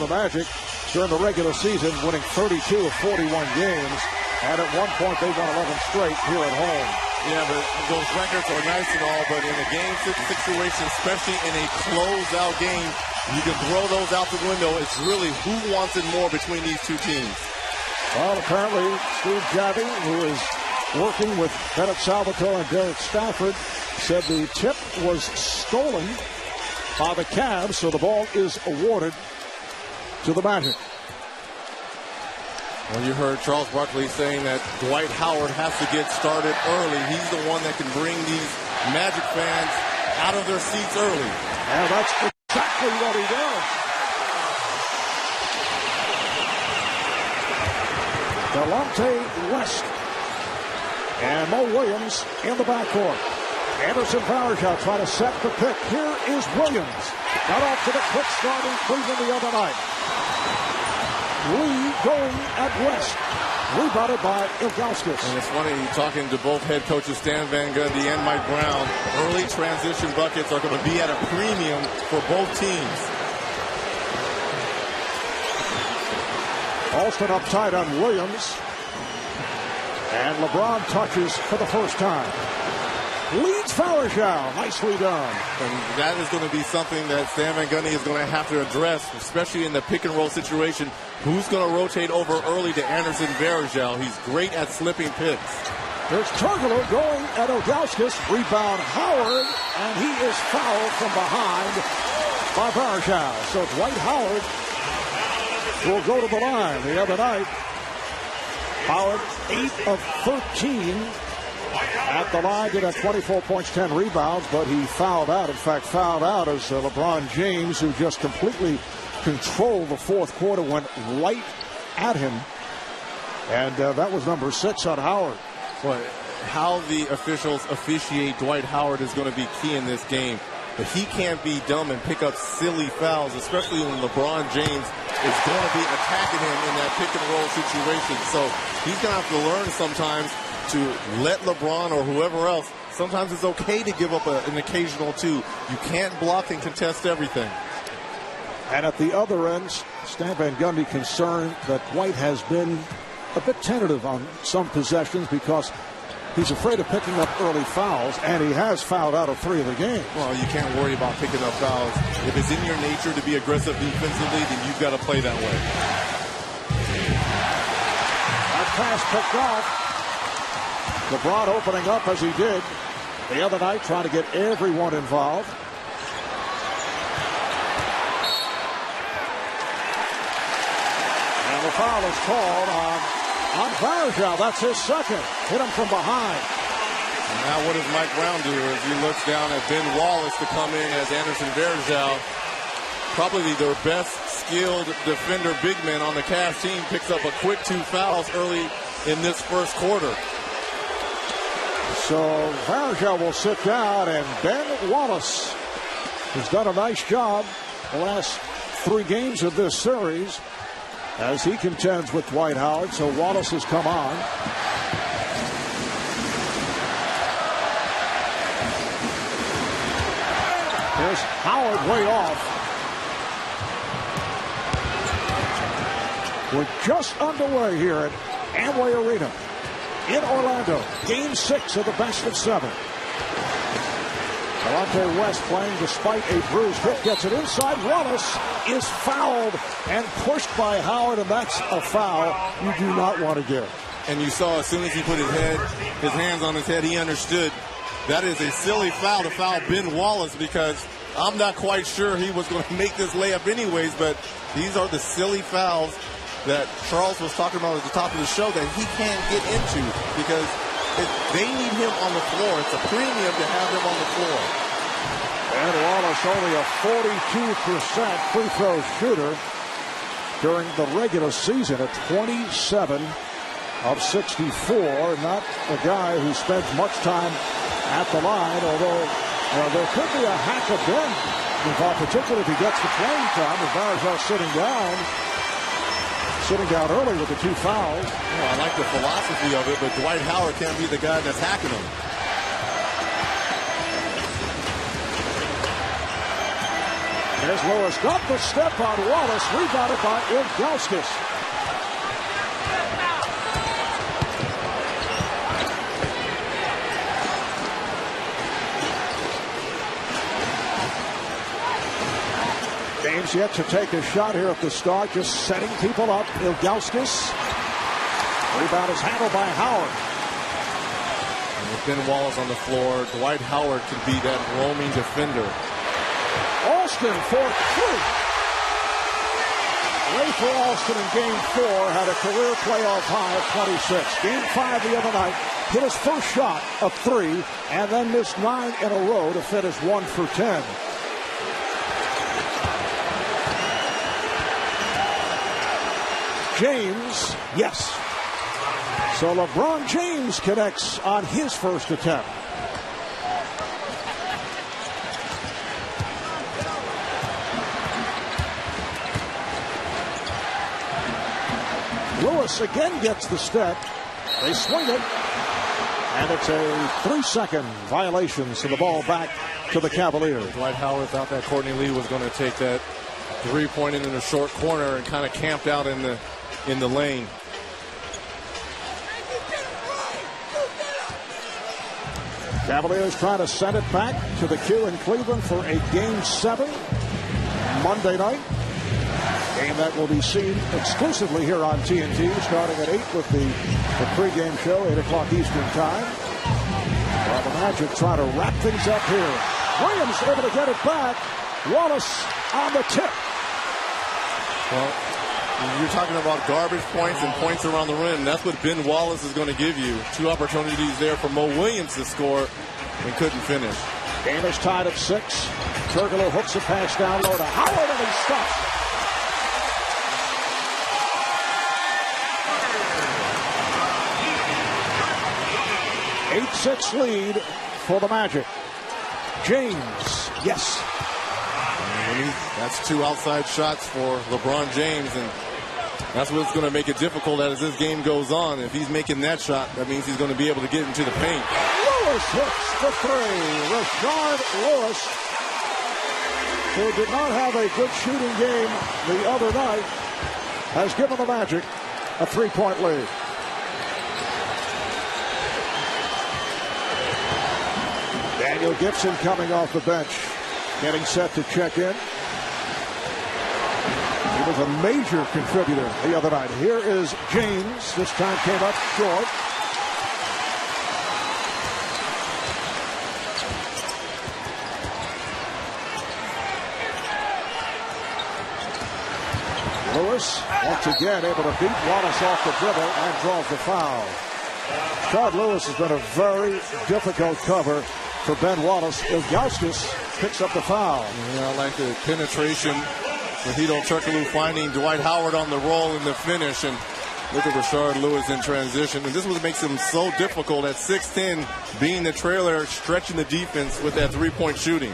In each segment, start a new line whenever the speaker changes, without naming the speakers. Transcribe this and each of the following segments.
Magic during the regular season, winning 32 of 41 games. And at one point, they won 11 straight here at home.
Yeah, but those records are nice and all, but in a game situation, especially in a closeout game, you can throw those out the window. It's really who wants it more between these two teams.
Well, apparently, Steve Javy, who is working with Bennett Salvatore and Derek Stafford, said the tip was stolen by the Cavs, so the ball is awarded to the Magic.
Well, you heard Charles Barkley saying that Dwight Howard has to get started early. He's the one that can bring these Magic fans out of their seats early.
And that's exactly what he does. Delonte West and Mo Williams in the backcourt. Anderson Varejao trying to set the pick. Here is Williams. Got off to the quick start in Cleveland the other night. Lee going at West. Rebounded by Ilgauskas.
And it's funny, talking to both head coaches Stan Van Gundy and Mike Brown, early transition buckets are going to be at a premium for both teams.
Alston up tight on Williams. And LeBron touches for the first time. Leads Varejao. Nicely done.
And that is going to be something that Stan Van Gundy is going to have to address, especially in the pick and roll situation. Who's going to rotate over early to Anderson Varejao? He's great at slipping picks.
There's Turgler going at Ilgauskas. Rebound Howard, and he is fouled from behind by Varejao. So Dwight Howard will go to the line. The other night, Howard 8 of 13 at the line, did have 24 points, 10 rebounds, but he fouled out. In fact, fouled out as LeBron James, who just completely controlled the fourth quarter, went right at him. And that was number 6 on Howard.
But how the officials officiate Dwight Howard is going to be key in this game. But he can't be dumb and pick up silly fouls, especially when LeBron James is going to be attacking him in that pick and roll situation. So he's going to have to learn sometimes to let LeBron or whoever else, sometimes it's okay to give up an occasional two. You can't block and contest everything.
And at the other end, Stan Van Gundy concerned that Dwight has been a bit tentative on some possessions because he's afraid of picking up early fouls, and he has fouled out of 3 of the games.
Well, you can't worry about picking up fouls. If it's in your nature to be aggressive defensively, then you've got to play that way.
That pass picked off. LeBron opening up as he did the other night, trying to get everyone involved. And the foul is called on Varejao. That's his second. Hit him from behind.
And now what does Mike Brown do as he looks down at Ben Wallace to come in as Anderson Varejao, probably their best skilled defender big man on the Cavs team, picks up a quick 2 fouls early in this first quarter.
So Varejao will sit down, and Ben Wallace has done a nice job the last 3 games of this series as he contends with Dwight Howard. So Wallace has come on. Here's Howard way off. We're just underway here at Amway Arena in Orlando. Game 6 of the best of 7. Delonte West playing despite a bruised hip. Gets it inside. Wallace is fouled and pushed by Howard, and that's a foul you do not want to give.
And you saw as soon as he put his hands on his head, he understood that is a silly foul to foul Ben Wallace, because I'm not quite sure he was going to make this layup anyways, but these are the silly fouls that Charles was talking about at the top of the show that he can't get into, because they need him on the floor. It's a premium to have him on the floor.
And Wallace only a 42% free throw shooter during the regular season at 27 of 64. Not a guy who spends much time at the line, although there could be a hack of Ben involved, particularly if he gets the playing time. As Varejao sitting down early with the 2 fouls.
I like the philosophy of it, but Dwight Howard can't be the guy that's hacking him.
Here's Lewis. Got the step on Wallace. Rebounded by Ilgauskas. James yet to take a shot here at the start. Just setting people up. Ilgauskas. Rebound is handled by Howard.
And with Ben Wallace on the floor, Dwight Howard can be that roaming defender.
Alston for three. Ray for Alston in Game 4 had a career playoff high of 26. Game 5 the other night, hit his first shot of 3, and then missed 9 in a row to finish 1 for 10. James, yes. So LeBron James connects on his first attempt. Lewis again gets the step. They swing it. And it's a 3-second violation. So the ball back to the Cavaliers.
Dwight Howard thought that Courtney Lee was going to take that three-point in the short corner and kind of camped out in the lane.
Cavaliers trying to send it back to the Q in Cleveland for a Game 7 Monday night. Game that will be seen exclusively here on TNT, starting at 8 with the pregame show, 8 o'clock Eastern time. Well, the Magic trying to wrap things up here. Williams able to get it back. Wallace on the tip.
Well, you're talking about garbage points and points around the rim. That's what Ben Wallace is going to give you. 2 opportunities there for Mo Williams to score and couldn't finish.
Game is tied at 6. Turkoglu hooks a pass down low to Howard and he stops. 8-6 lead for the Magic. James, yes.
That's 2 outside shots for LeBron James, and that's what's going to make it difficult as this game goes on. If he's making that shot, that means he's going to be able to get into the paint.
Lewis hits the 3. Rashard Lewis, who did not have a good shooting game the other night, has given the Magic a 3-point lead. Daniel Gibson coming off the bench, getting set to check in. He was a major contributor the other night. Here is James. This time came up short. Lewis once again able to beat Wallace off the dribble and draws the foul. Rashard Lewis has been a very difficult cover for Ben Wallace. Ilgauskas picks up the foul.
Yeah, I like the penetration with Hedo Turkoglu finding Dwight Howard on the roll in the finish. And look at Rashard Lewis in transition. And this is what makes him so difficult at 6'10", being the trailer, stretching the defense with that 3-point shooting.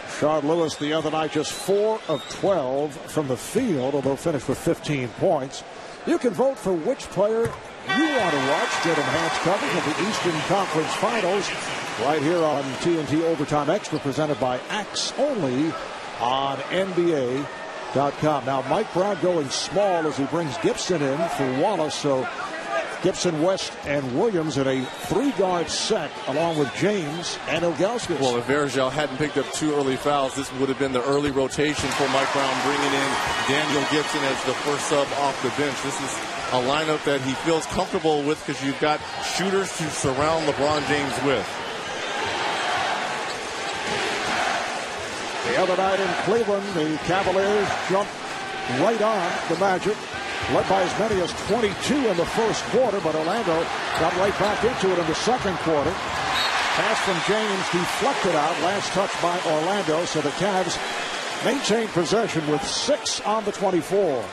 Rashard Lewis the other night just 4 of 12 from the field, although finished with 15 points. You can vote for which player you want to watch. Get enhanced coverage of the Eastern Conference Finals right here on TNT Overtime Extra, presented by Axe, only on NBA.com. Now Mike Brown going small as he brings Gibson in for Wallace. So Gibson, West, and Williams in a 3-guard set along with James and Ilgauskas.
Well, if Vergel hadn't picked up 2 early fouls, this would have been the early rotation for Mike Brown, bringing in Daniel Gibson as the first sub off the bench. This is a lineup that he feels comfortable with because you've got shooters to surround LeBron James with.
The other night in Cleveland, the Cavaliers jumped right on the Magic, led by as many as 22 in the first quarter, but Orlando got right back into it in the second quarter. Pass from James deflected out, last touch by Orlando, so the Cavs maintain possession with 6 on the 24.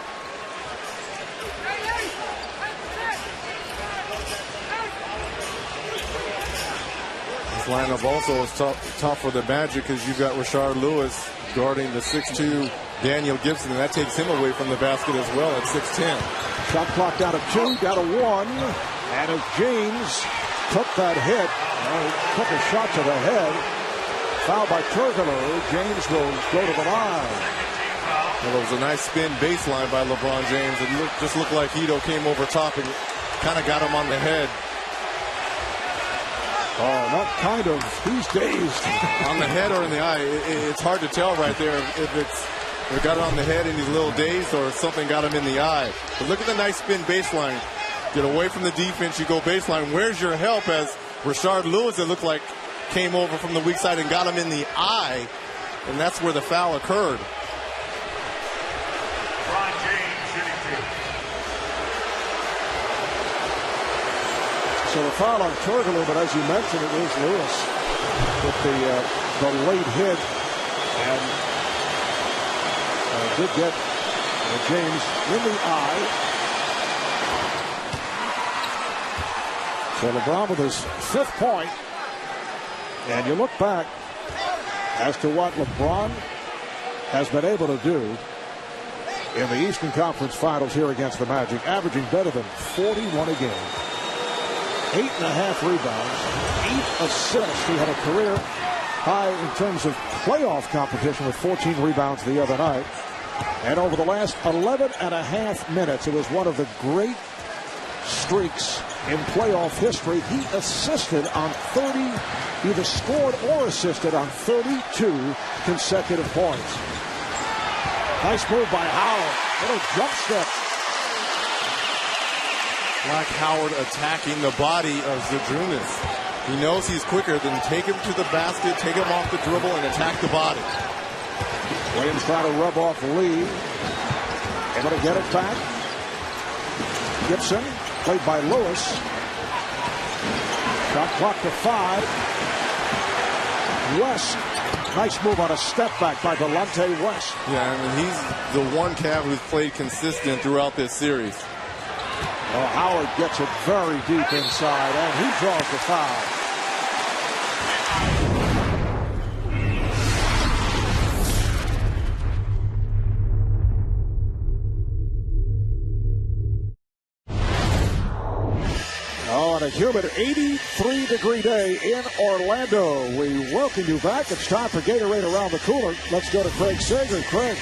Lineup also is tough for the Magic because you've got Rashard Lewis guarding the 6'2" Daniel Gibson, and that takes him away from the basket as well at 6'10".
Shot clock down to 2, down to 1, and as James took that hit, took a shot to the head, foul by Turkoglu. James will go to the line.
Well, it was a nice spin baseline by LeBron James. It just looked like Hito came over top and kind of got him on the head.
Oh, not kind of. He's dazed.
On the head or in the eye. It's hard to tell right there if it got it on the head and he's a little dazed or something got him in the eye. But look at the nice spin baseline. Get away from the defense. You go baseline. Where's your help? As Rashard Lewis, it looked like, came over from the weak side and got him in the eye. And that's where the foul occurred.
So the foul on Turkoglu, but as you mentioned, it was Lewis with the late hit and did get James in the eye. So LeBron with his 5th point. And you look back as to what LeBron has been able to do in the Eastern Conference Finals here against the Magic, averaging better than 41 a game. 8.5 rebounds, 8 assists. He had a career high in terms of playoff competition with 14 rebounds the other night. And over the last 11.5 minutes, it was one of the great streaks in playoff history. He assisted on 30, either scored or assisted on 32 consecutive points. Nice move by Howard. Little jump step.
Like Howard attacking the body of Zydrunas. He knows he's quicker than take him to the basket, take him off the dribble, and attack the body.
Williams trying to rub off the lead. Able to get it back. Gibson, played by Lewis. Shot clock to 5. West. Nice move on a step back by Delonte West.
Yeah, I mean, he's the one Cav who's played consistent throughout this series.
Oh, Howard gets it very deep inside, and he draws the foul. On a humid 83-degree day in Orlando, we welcome you back. It's time for Gatorade Around the Cooler. Let's go to Craig Sager. Craig.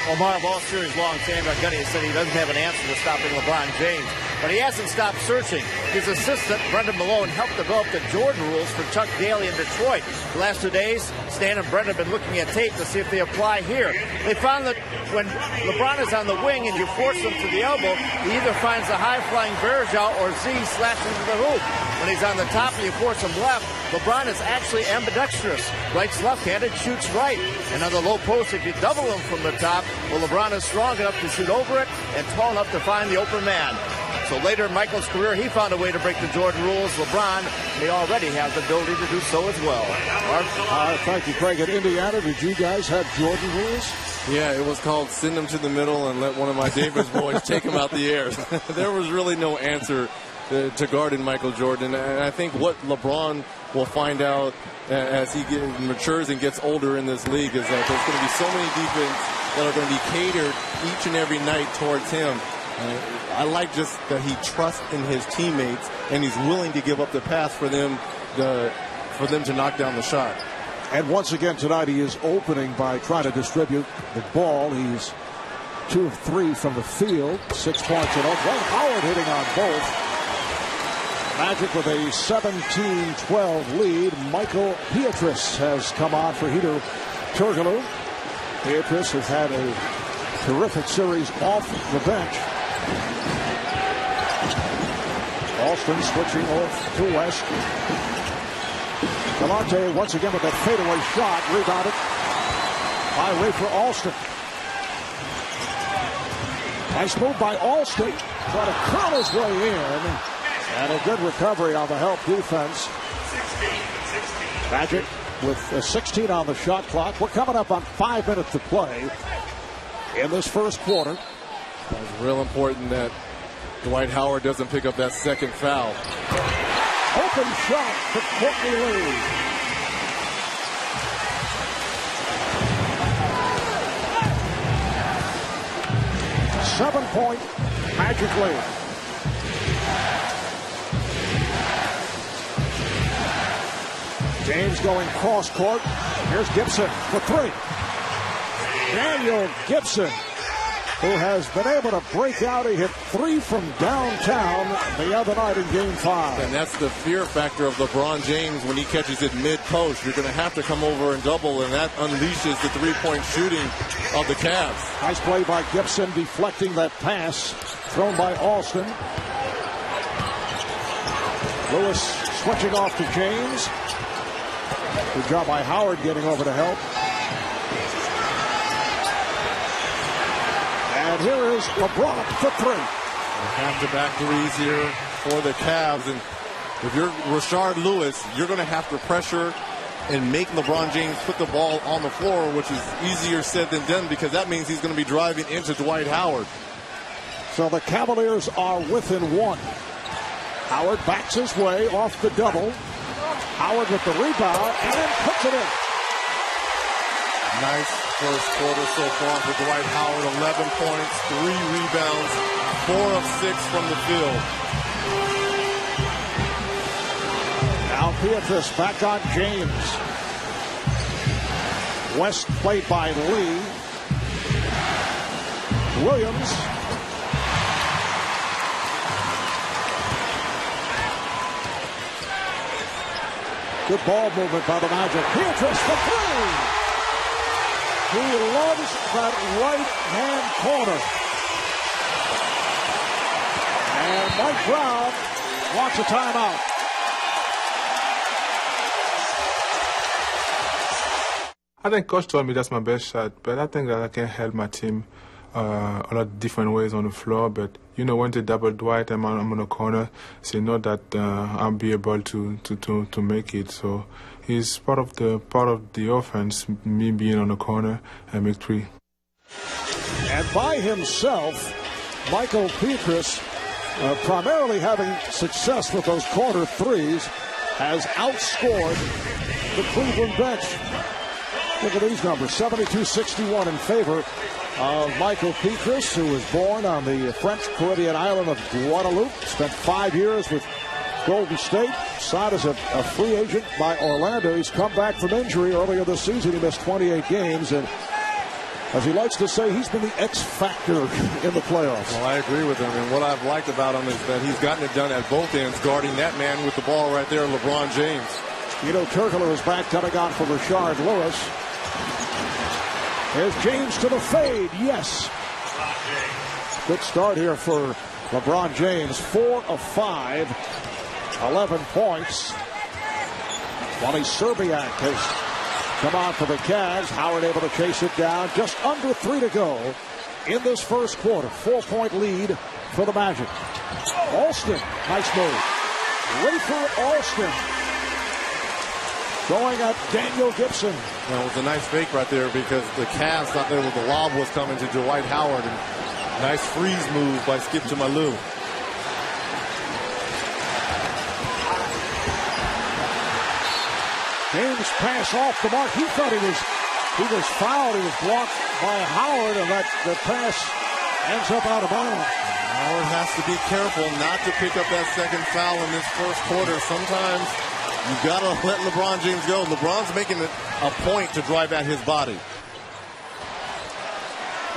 Well, Marv, all series long, Sam Gunny has said he doesn't have an answer to stopping LeBron James, but he hasn't stopped searching. His assistant, Brendan Malone, helped develop the Jordan rules for Chuck Daly in Detroit. The last 2 days, Stan and Brendan have been looking at tape to see if they apply here. They found that when LeBron is on the wing and you force him to the elbow, he either finds the high-flying Verjao or Z slash into the hoop. When he's on the top and you force him left, LeBron is actually ambidextrous. Right's left-handed, shoots right. And on the low post, if you double him from the top, well, LeBron is strong enough to shoot over it and tall enough to find the open man. So later in Michael's career, he found a way to break the Jordan rules. LeBron may already have the ability to do so as well.
Thank you, Craig. At Indiana, did you guys have Jordan rules?
Yeah, it was called send him to the middle and let one of my Davis boys take him out the air. There was really no answer to guarding Michael Jordan. And I think what LeBron will find out as he matures and gets older in this league is that there's going to be so many defense that are going to be catered each and every night towards him. I like just that he trusts in his teammates and he's willing to give up the pass for them to knock down the shot.
And once again tonight, he is opening by trying to distribute the ball. He's 2 of 3 from the field, 6 points in all. Dwight Howard hitting on both. Magic with a 17-12 lead. Michael Pietrus has come on for Hito Turkoglu. Pietrus has had a terrific series off the bench. Alston switching off to West. Delonte once again with that fadeaway shot. Rebounded by Rafer Alston. Nice move by Alston. Trying to curl his way in. And a good recovery on the help defense. Magic with a 16 on the shot clock. We're coming up on 5 minutes to play in this first quarter.
It's real important that Dwight Howard doesn't pick up that second foul.
Open shot for Courtney Lee. Seven-point Magic lead. James going cross court. Here's Gibson for three. Daniel Gibson, who has been able to break out. He hit three from downtown the other night in Game 5.
And that's the fear factor of LeBron James when he catches it mid-post. You're going to have to come over and double, and that unleashes the three-point shooting of the Cavs.
Nice play by Gibson, deflecting that pass thrown by Alston. Lewis switching off to James. Good job by Howard getting over to help. And here is LeBron for three.
Back-to-back threes here for the Cavs. And if you're Rashard Lewis, you're going to have to pressure and make LeBron James put the ball on the floor, which is easier said than done because that means he's going to be driving into Dwight Howard.
So the Cavaliers are within one. Howard backs his way off the double. Howard with the rebound and puts it in.
Nice first quarter so far for Dwight Howard. 11 points, 3 rebounds, 4 of 6 from the field.
Now Beatrice back on James. West played by Lee. Williams. Good ball movement by the Magic. Beatrice for three. He loves that right-hand corner. And Mike Brown wants a timeout.
I think Coach told me that's my best shot, but I think that I can help my team a lot of different ways on the floor. But you know, when they double Dwight, I'm on the corner, so you know that I'll be able to make it. So he's part of the offense, me being on the corner and make three.
And by himself, Michael Petras, primarily having success with those corner threes, has outscored the Cleveland bench. Look at these numbers, 72-61 in favor of Michael Petras, who was born on the French Caribbean island of Guadeloupe. Spent 5 years with Golden State, signed as a free agent by Orlando. He's come back from injury earlier this season. He missed 28 games, and as he likes to say, he's been the X factor in the playoffs.
Well, I agree with him, and what I've liked about him is that he's gotten it done at both ends, guarding that man with the ball right there, LeBron James.
You know, Turkler is back coming on for Rashard Lewis. There's James to the fade. Yes. Good start here for LeBron James. 4 of 5. 11 points. Wally Serbiak has come on for the Cavs. Howard able to chase it down. Just under 3 to go in this first quarter. 4-point lead for the Magic. Alston. Nice move. Rafer Alston going at Daniel Gibson.
Well, it was a nice fake right there because the Cavs thought that the lob was coming to Dwight Howard. And nice freeze move by Skip to Malou.
James pass off the mark. He thought he was fouled. He was blocked by Howard, and the pass ends up out of bounds.
Howard has to be careful not to pick up that second foul in this first quarter. Sometimes you've got to let LeBron James go. LeBron's making it a point to drive at his body.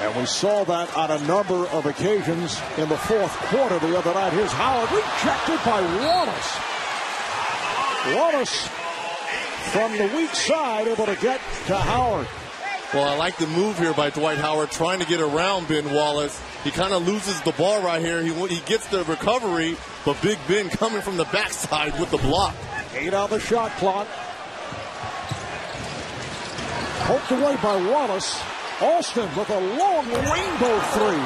And we saw that on a number of occasions in the fourth quarter the other night. Here's Howard, rejected by Wallace. Wallace from the weak side able to get to Howard.
Well, I like the move here by Dwight Howard trying to get around Ben Wallace. He kind of loses the ball right here. He gets the recovery, but Big Ben coming from the backside with the block.
8 on the shot clock. Poked away by Wallace. Alston with a long rainbow three.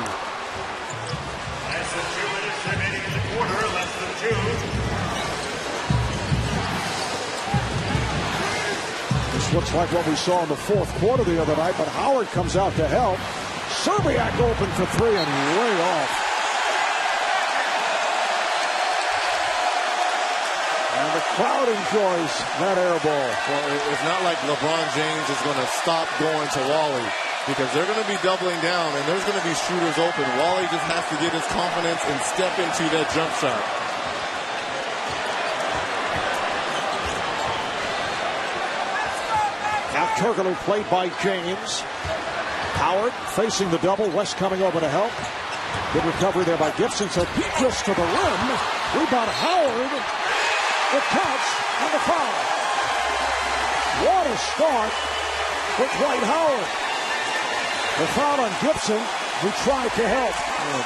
Less than 2 minutes remaining in the quarter. Less than 2.
This looks like what we saw in the fourth quarter the other night, but Howard comes out to help. Serbiak open for three and way off. And the crowd enjoys that air ball.
Well, it's not like LeBron James is going to stop going to Wally because they're going to be doubling down and there's going to be shooters open. Wally just has to get his confidence and step into that jump shot.
Turkoglu played by James. Howard facing the double. West coming over to help. Good recovery there by Gibson. So Petras to the rim. Rebound Howard. It counts and the foul. What a start for Dwight Howard. The foul on Gibson, who tried to help.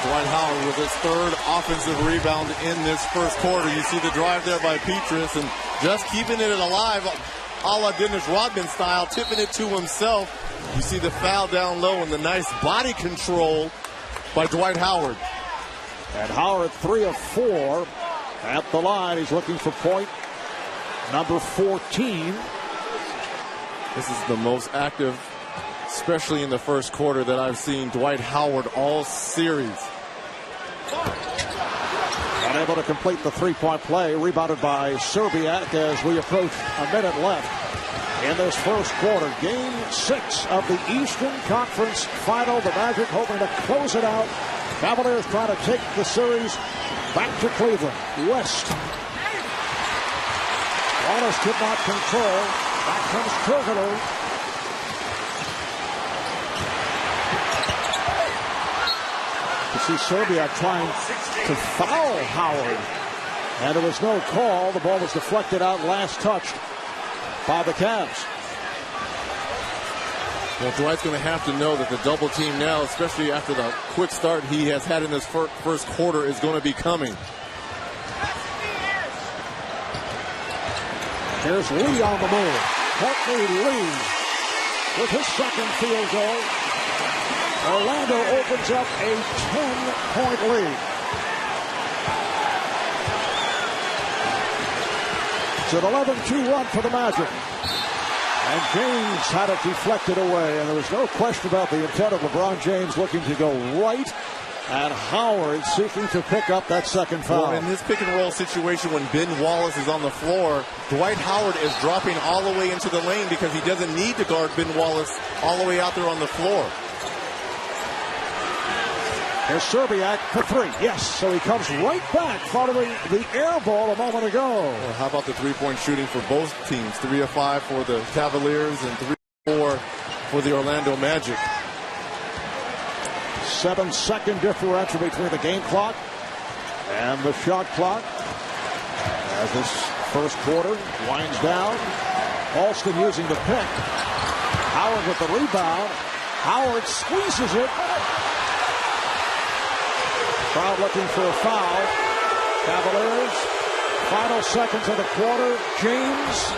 Dwight Howard with his third offensive rebound in this first quarter. You see the drive there by Petras and just keeping it alive, a la Dennis Rodman style, tipping it to himself. You see the foul down low and the nice body control by Dwight Howard.
And Howard 3 of 4 at the line. He's looking for point number 14.
This is the most active, especially in the first quarter, that I've seen Dwight Howard all series.
Unable to complete the three-point play. Rebounded by Serbiak as we approach a minute left in this first quarter. Game 6 of the Eastern Conference Final. The Magic hoping to close it out. Cavaliers trying to take the series back to Cleveland. West. Wallace could not control. Back comes Turkoglu. You see Serbiak trying to foul Howard. And there was no call. The ball was deflected out, last touched by the Cavs.
Well, Dwight's going to have to know that the double team now, especially after the quick start he has had in this first quarter, is going to be coming.
Here's Lee on the move. Courtney Lee with his second field goal. Orlando opens up a 10-point lead. It's an 11-2 run for the Magic. And James had it deflected away. And there was no question about the intent of LeBron James looking to go right. And Howard seeking to pick up that second foul.
Well, in this pick and roll situation, when Ben Wallace is on the floor, Dwight Howard is dropping all the way into the lane because he doesn't need to guard Ben Wallace all the way out there on the floor.
Here's Serbiak for 3. Yes, so he comes right back following the air ball a moment ago.
Well, how about the three-point shooting for both teams? 3 of 5 for the Cavaliers and 3 of 4 for the Orlando Magic.
7-second differential between the game clock and the shot clock as this first quarter winds down. Alston using the pick. Howard with the rebound. Howard squeezes it. Crowd looking for a foul. Cavaliers. Final seconds of the quarter. James.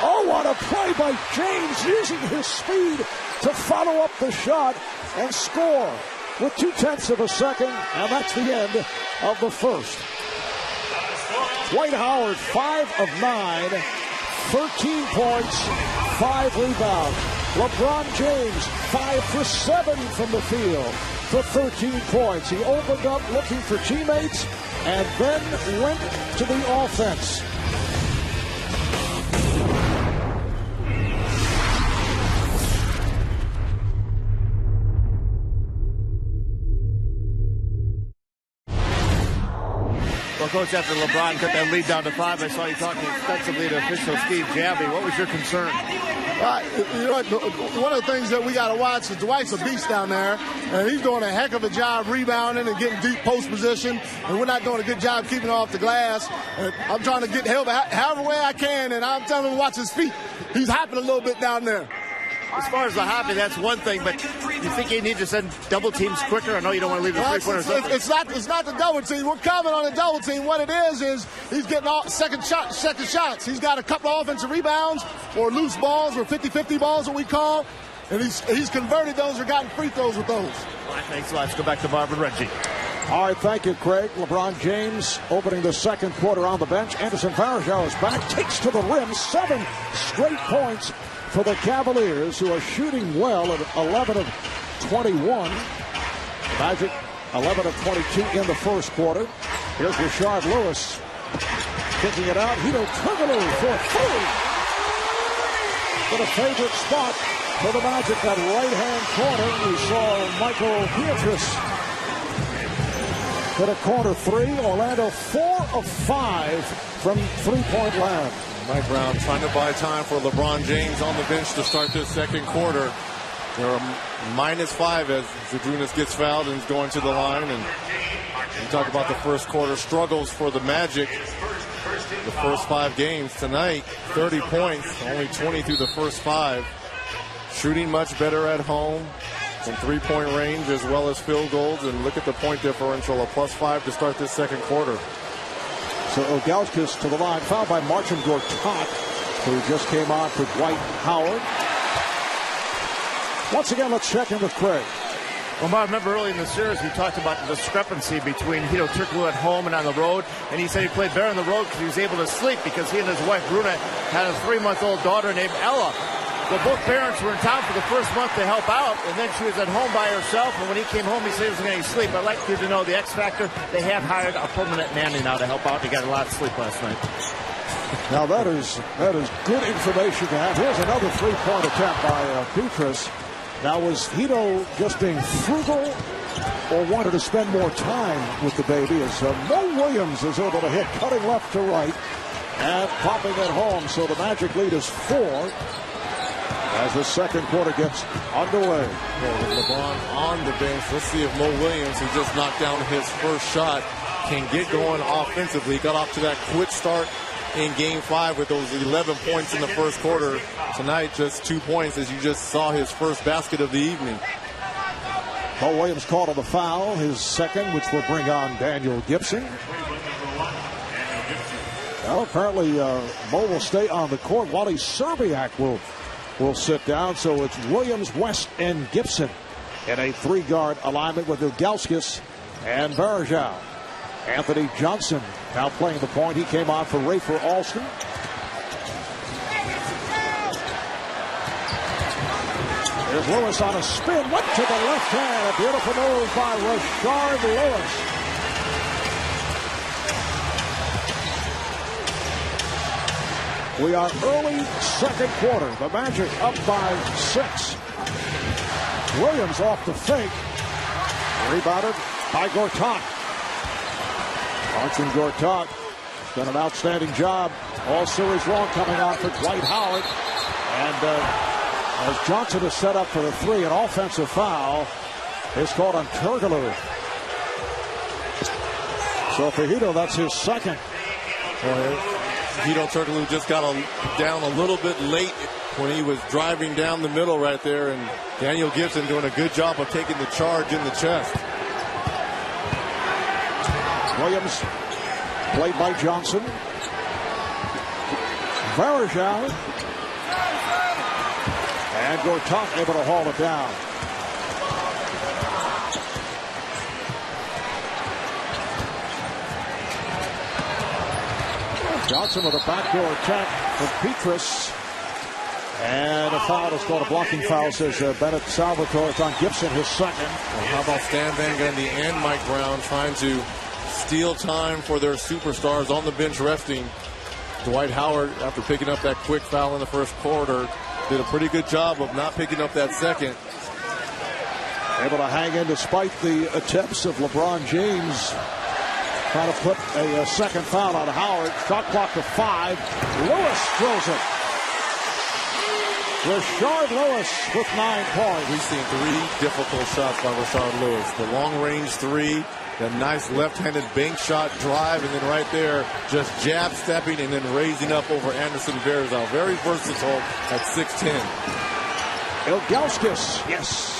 Oh, what a play by James, using his speed to follow up the shot and score with 0.2 of a second. And that's the end of the first. Dwight Howard, 5 of 9, 13 points, 5 rebounds. LeBron James, 5 for 7 from the field for 13 points. He opened up looking for teammates and then went to the offense.
Well, Coach, after LeBron cut that lead down to 5, I saw you talking extensively to official Steve Javy. What was your concern?
You know, one of the things that we got to watch is Dwight's a beast down there, and he's doing a heck of a job rebounding and getting deep post position, and we're not doing a good job keeping off the glass. And I'm trying to get help however way I can, and I'm telling him to watch his feet. He's hopping a little bit down there.
As far as the hopping, that's one thing, but you think you need to send double teams quicker? I know you don't want to leave the three-pointers open.
It's not the double team. We're coming on the double team. What it is he's getting all second shots. He's got a couple of offensive rebounds or loose balls or 50-50 balls, what we call, and he's converted those or gotten free throws with those.
All right, thanks a lot. Let's go back to Barb and Reggie.
All right, thank you, Craig. LeBron James opening the second quarter on the bench. Anderson Varejao is back, takes to the rim, 7 straight points for the Cavaliers, who are shooting well at 11 of 21. Magic 11 of 22 in the first quarter. Here's Rashard Lewis kicking it out. Hedo Turkoglu for 3. To the favorite spot for the Magic, that right-hand corner. We saw Michael Petras hit a corner 3. Orlando 4 of 5 from three-point land.
Mike Brown trying to buy time for LeBron James on the bench to start this second quarter. They're -5 as Zadrunas gets fouled and is going to the line. And you talk about the first quarter struggles for the Magic. The first 5 games tonight, 30 points, only 20 through the first 5. Shooting much better at home from three-point range as well as field goals. And look at the point differential, a +5 to start this second quarter.
So Ilgauskas to the line, fouled by Marcin Gortat, who just came on for Dwight Howard. Once again, let's check in with Craig.
Well, I remember early in the series we talked about the discrepancy between Hedo Turkoglu at home and on the road, and he said he played better on the road because he was able to sleep because he and his wife Bruna had a 3-month-old daughter named Ella. Well, both parents were in town for the first month to help out, and then she was at home by herself, and when he came home he said he wasn't getting sleep. I'd like you to know the X Factor, they have hired a permanent nanny now to help out. He got a lot of sleep last night.
Now that is good information to have. Here's another 3-point attempt by Petrus. Now, was Hedo just being frugal or wanted to spend more time with the baby? As Mo Williams is able to hit, cutting left to right and popping it home. So the Magic lead is 4 as the second quarter gets underway.
Well, with LeBron on the bench, let's see if Mo Williams, who just knocked down his first shot, can get going offensively. Got off to that quick start in Game 5 with those 11 points in the first quarter. Tonight, just 2 points as you just saw his first basket of the evening.
Mo Williams called on the foul, his second, which will bring on Daniel Gibson. Well, apparently Mo will stay on the court. Wally Serbiak will sit down. So it's Williams, West, and Gibson in a 3-guard alignment with Ilgauskas and Varejao. Anthony Johnson now playing the point. He came on for Rafer Alston. There's Lewis on a spin. Went to the left hand. A beautiful move by Rashard Lewis. We are early second quarter. The Magic up by 6. Williams off the fake. Rebounded by Gortat. Marcin Gortat done an outstanding job all series long coming on for Dwight Howard. And as Johnson is set up for the 3, an offensive foul is called on Turkoglu. So for Hedo, that's his second.
Hedo Turkoglu just got down a little bit late when he was driving down the middle right there, and Daniel Gibson doing a good job of taking the charge in the chest.
Williams played by Johnson. Varejao. And Gortat able to haul it down. Johnson with a backdoor attack from Petrus. And a foul is called a blocking foul, says Bennett Salvatore. It's on Gibson, his second.
Well, how about Stan Van Gundy and Mike Brown trying to steal time for their superstars on the bench resting. Dwight Howard, after picking up that quick foul in the first quarter, did a pretty good job of not picking up that second.
Able to hang in despite the attempts of LeBron James trying to put a second foul on Howard. Shot clock to 5. Lewis throws it. Rashard Lewis with 9 points.
We've seen 3 difficult shots by Rashard Lewis. The long-range 3, the nice left-handed bank shot drive, and then right there, just jab stepping and then raising up over Anderson Varejao. Very versatile at 6'10".
Ilgauskas, yes.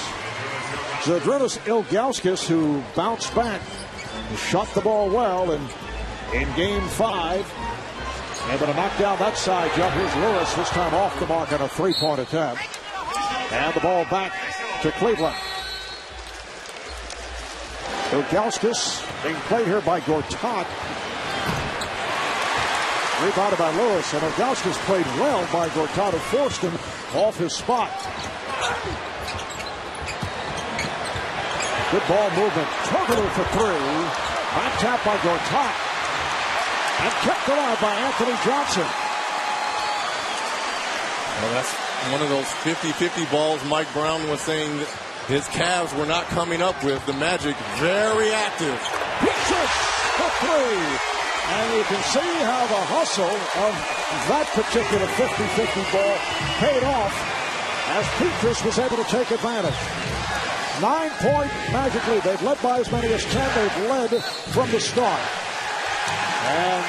Zadrunas Ilgauskas, who bounced back and shot the ball well in Game 5. Able to knock down that side jump. Here's Lewis, this time off the mark on a 3-point attempt. And the ball back to Cleveland. Ilgauskas being played here by Gortat. Rebounded by Lewis, and Ilgauskas played well by Gortat, who forced him off his spot. Good ball movement. Turkoglu for 3. Back tap by Gortat. And kept alive by Anthony Johnson.
Well, that's one of those 50-50 balls Mike Brown was saying that his Cavs were not coming up with. The Magic very active.
Petrus for 3. And you can see how the hustle of that particular 50-50 ball paid off as Petrus was able to take advantage. 9-point Magic lead. They've led by as many as 10. They've led from the start. And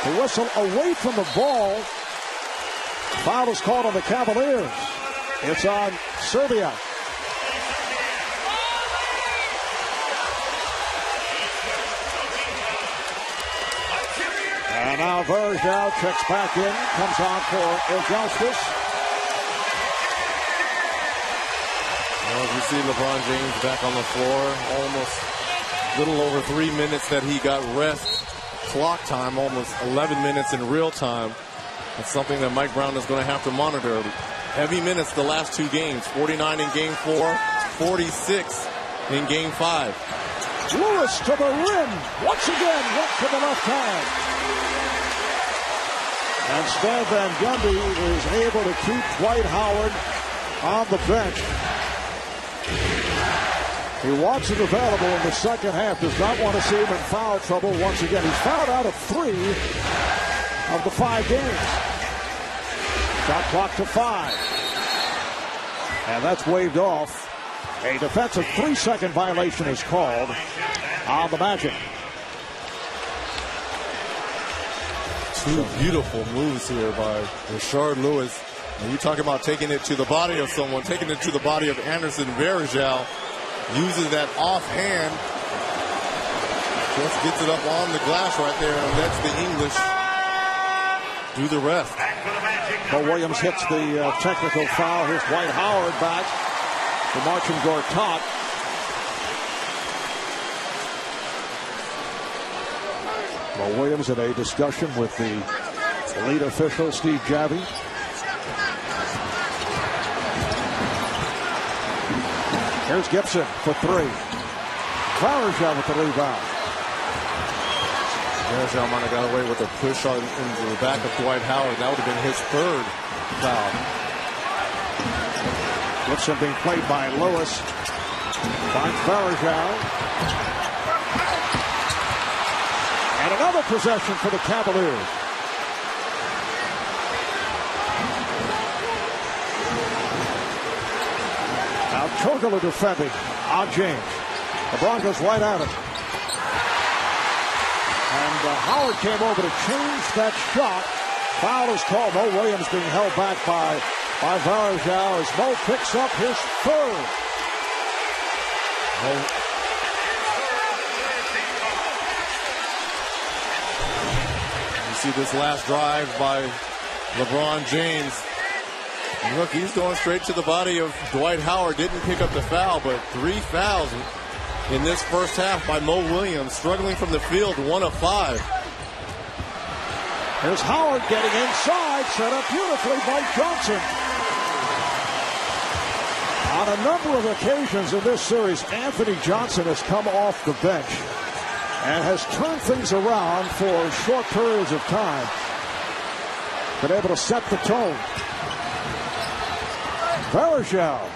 the whistle away from the ball. Foul is called on the Cavaliers. It's on Serbia. And now Verjao checks back in, comes on for Ilgauskas.
Well, as you see LeBron James back on the floor, almost a little over 3 minutes that he got rest. Clock time, almost 11 minutes in real time. It's something that Mike Brown is going to have to monitor. Heavy minutes the last two games, 49 in game 4, 46 in game 5.
Lewis to the rim, once again, went to the left hand. And Stan Van Gundy is able to keep Dwight Howard on the bench. He wants him available in the second half. Does not want to see him in foul trouble once again. He's fouled out of 3 of the 5 games. Shot clock to 5. And that's waved off. A defensive 3-second violation is called on the Magic.
Two beautiful moves here by Rashard Lewis. And you talk about taking it to the body of someone, taking it to the body of Anderson Varejao. Uses that offhand. Just gets it up on the glass right there and lets the English do the rest.
Bo Williams hits the technical foul. Here's Dwight Howard back to Marcin Gortat. Bo Williams in a discussion with the lead official, Steve Javie. Here's Gibson for 3. Varejao with the rebound.
Varejao might have got away with a push on into the back of Dwight Howard. That would have been his 3rd foul.
Gibson being played by Lewis. Finds Varejao. And another possession for the Cavaliers. Now Togala defending on James. LeBron goes right at him. And Howard came over to change that shot. Foul is called. Mo Williams being held back by Varejao as Mo picks up his 3rd.
You see this last drive by LeBron James. And look, he's going straight to the body of Dwight Howard. Didn't pick up the foul, but 3 fouls in this first half by Mo Williams. Struggling from the field, 1 of 5.
Here's Howard getting inside, set up beautifully by Johnson. On a number of occasions in this series, Anthony Johnson has come off the bench and has turned things around for short periods of time. Been able to set the tone. Varejao.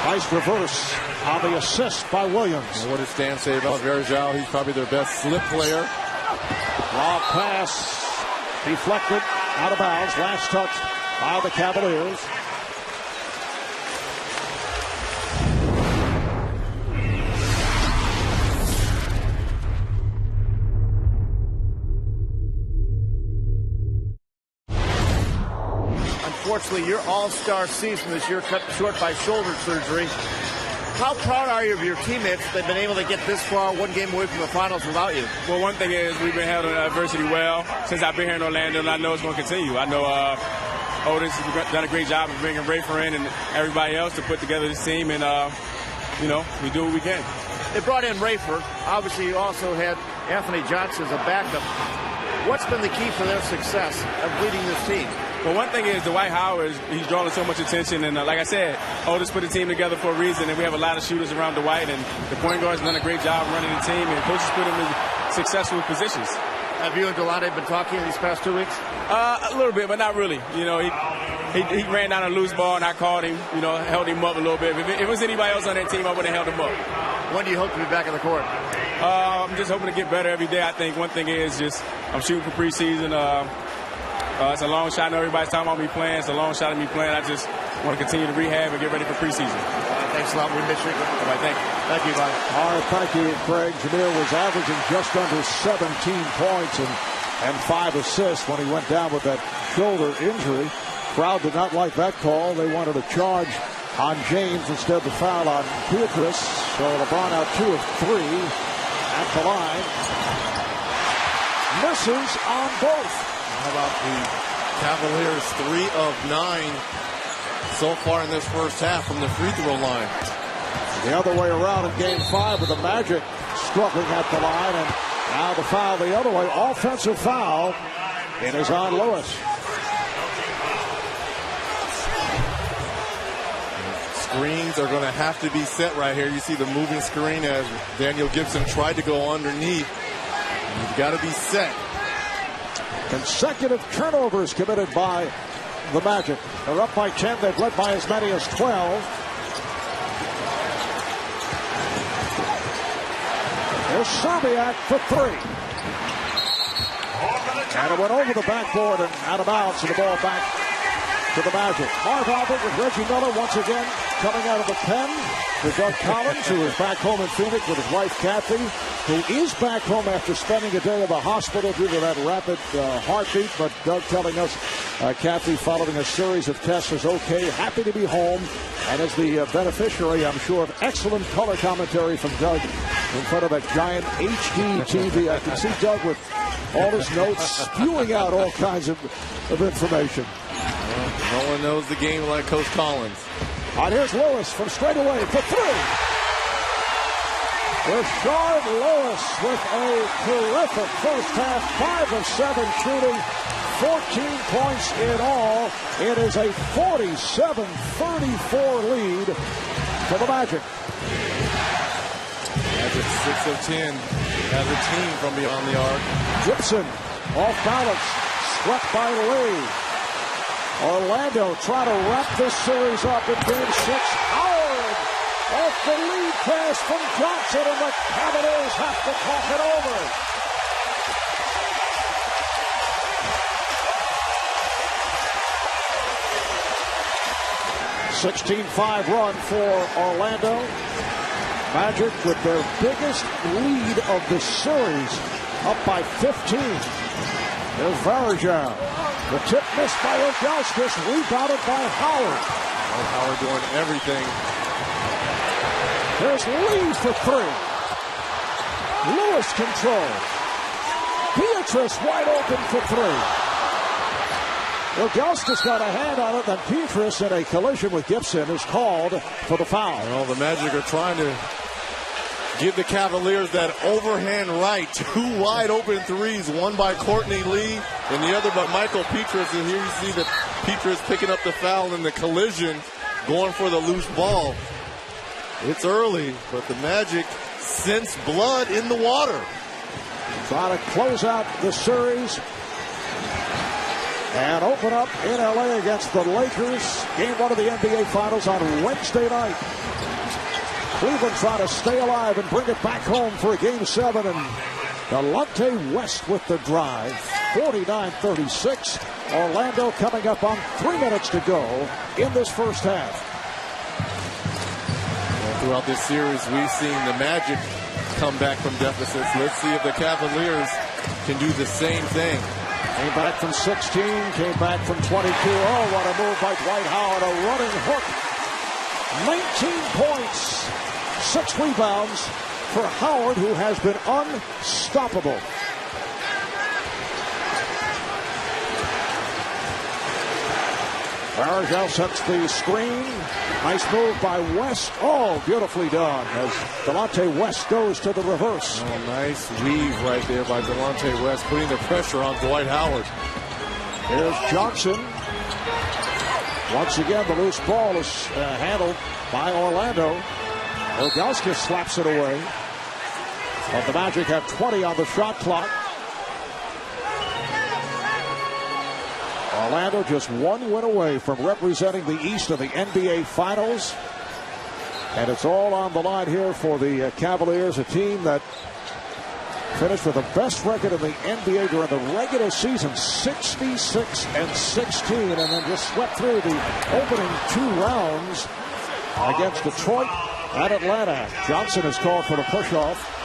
Nice reverse on the assist by Williams.
And what did Stan say about Varejao? He's probably their best slip player.
Long pass deflected out of bounds. Last touch by the Cavaliers.
Unfortunately, your all-star season this year cut short by shoulder surgery. How proud are you of your teammates that they've been able to get this far, 1 game away from the finals without you?
Well, one thing is we've been handling adversity well since I've been here in Orlando, and I know it's going to continue. I know Otis has done a great job of bringing Rafer in and everybody else to put together this team, and, we do what we can.
They brought in Rafer. Obviously, you also had Anthony Johnson as a backup. What's been the key for their success of leading this team?
Well, one thing is Dwight Howard, he's drawing so much attention. And like I said, Otis put the team together for a reason. And we have a lot of shooters around Dwight. And the point guard's done a great job running the team. And coaches put him in successful positions.
Have you and Delonte been talking these past 2 weeks?
A little bit, but not really. He ran down a loose ball, and I called him, held him up a little bit. If it was anybody else on that team, I would have held him up.
When do you hope to be back on the court?
I'm just hoping to get better every day. I think one thing is just I'm shooting for preseason. It's a long shot. I know everybody's talking about me playing. It's a long shot of me playing. I just want to continue to rehab and get ready for preseason.
Thanks a lot. We miss you.
All right, thank you.
Thank you, buddy.
All right, thank you, Craig. Jamil was averaging just under 17 points and 5 assists when he went down with that shoulder injury. Crowd did not like that call. They wanted a charge on James instead of the foul on Beatrice. So LeBron out 2 of 3 at the line. Misses on both.
How about the Cavaliers 3 of 9 so far in this first half from the free throw line?
The other way around in Game 5 with the Magic struggling at the line, and now the foul the other way. Offensive foul. It is on Lewis.
Screens are going to have to be set right here. You see the moving screen as Daniel Gibson tried to go underneath. You've got to be set.
Consecutive turnovers committed by the Magic. They're up by 10. They've led by as many as 12. There's Serbiak for 3. And it went over the backboard and out of bounds, and the ball back to the Magic. Marv Albert with Reggie Miller once again coming out of the pen for Doug Collins, who is back home in Phoenix with his wife Kathy, who is back home after spending a day at the hospital due to that rapid heartbeat. But Doug telling us Kathy, following a series of tests, is okay, happy to be home, and is the beneficiary, I'm sure, of excellent color commentary from Doug in front of that giant HD TV. I can see Doug with all his notes spewing out all kinds of information.
Well, no one knows the game like Coach Collins.
And here's Lewis from straight away for 3. Rashard Lewis with a terrific first half, 5 of 7 shooting, 14 points in all. It is a 47-34 lead for the Magic.
Magic 6 of 10 as a team from beyond the arc.
Gibson off balance, swept by Lee. Orlando try to wrap this series up in Game 6. Howard off the lead pass from Johnson, and the Cavaliers have to talk it over. (16-5) run for Orlando. Magic with their biggest lead of the series, up by 15. There's Varejao. The tip missed by Ilgauskas, rebounded by Howard.
Howard doing everything.
There's Lee for 3. Lewis control. Beatrice wide open for 3. Ilgauskas got a hand on it, then Beatrice in a collision with Gibson is called for the foul.
Well, the Magic are trying to give the Cavaliers that overhand right. 2 wide open threes, one by Courtney Lee and the other by Michael Petrus. And here you see that Petrus picking up the foul in the collision, going for the loose ball. It's early, but the Magic sense blood in the water.
Trying to close out the series and open up in LA against the Lakers. Game 1 of the NBA Finals on Wednesday night. Cleveland trying to stay alive and bring it back home for a Game 7. And Delonte West with the drive. 49-36. Orlando coming up on 3 minutes to go in this first half.
Well, throughout this series, we've seen the Magic come back from deficits. Let's see if the Cavaliers can do the same thing.
Came back from 16, came back from 22. Oh, what a move by Dwight Howard. A running hook. 19 points. 6 rebounds for Howard, who has been unstoppable. Varejao sets the screen. Nice move by West. Oh, beautifully done as Delonte West goes to the reverse.
Oh, nice weave right there by Delonte West, putting the pressure on Dwight Howard.
Here's Johnson. Once again, the loose ball is handled by Orlando. Ilgauskas slaps it away. But the Magic have 20 on the shot clock. Orlando just 1 win away from representing the East of the NBA Finals. And it's all on the line here for the Cavaliers, a team that finished with the best record in the NBA during the regular season, 66-16, and then just swept through the opening 2 rounds against Detroit and Atlanta. Johnson is called for the push-off.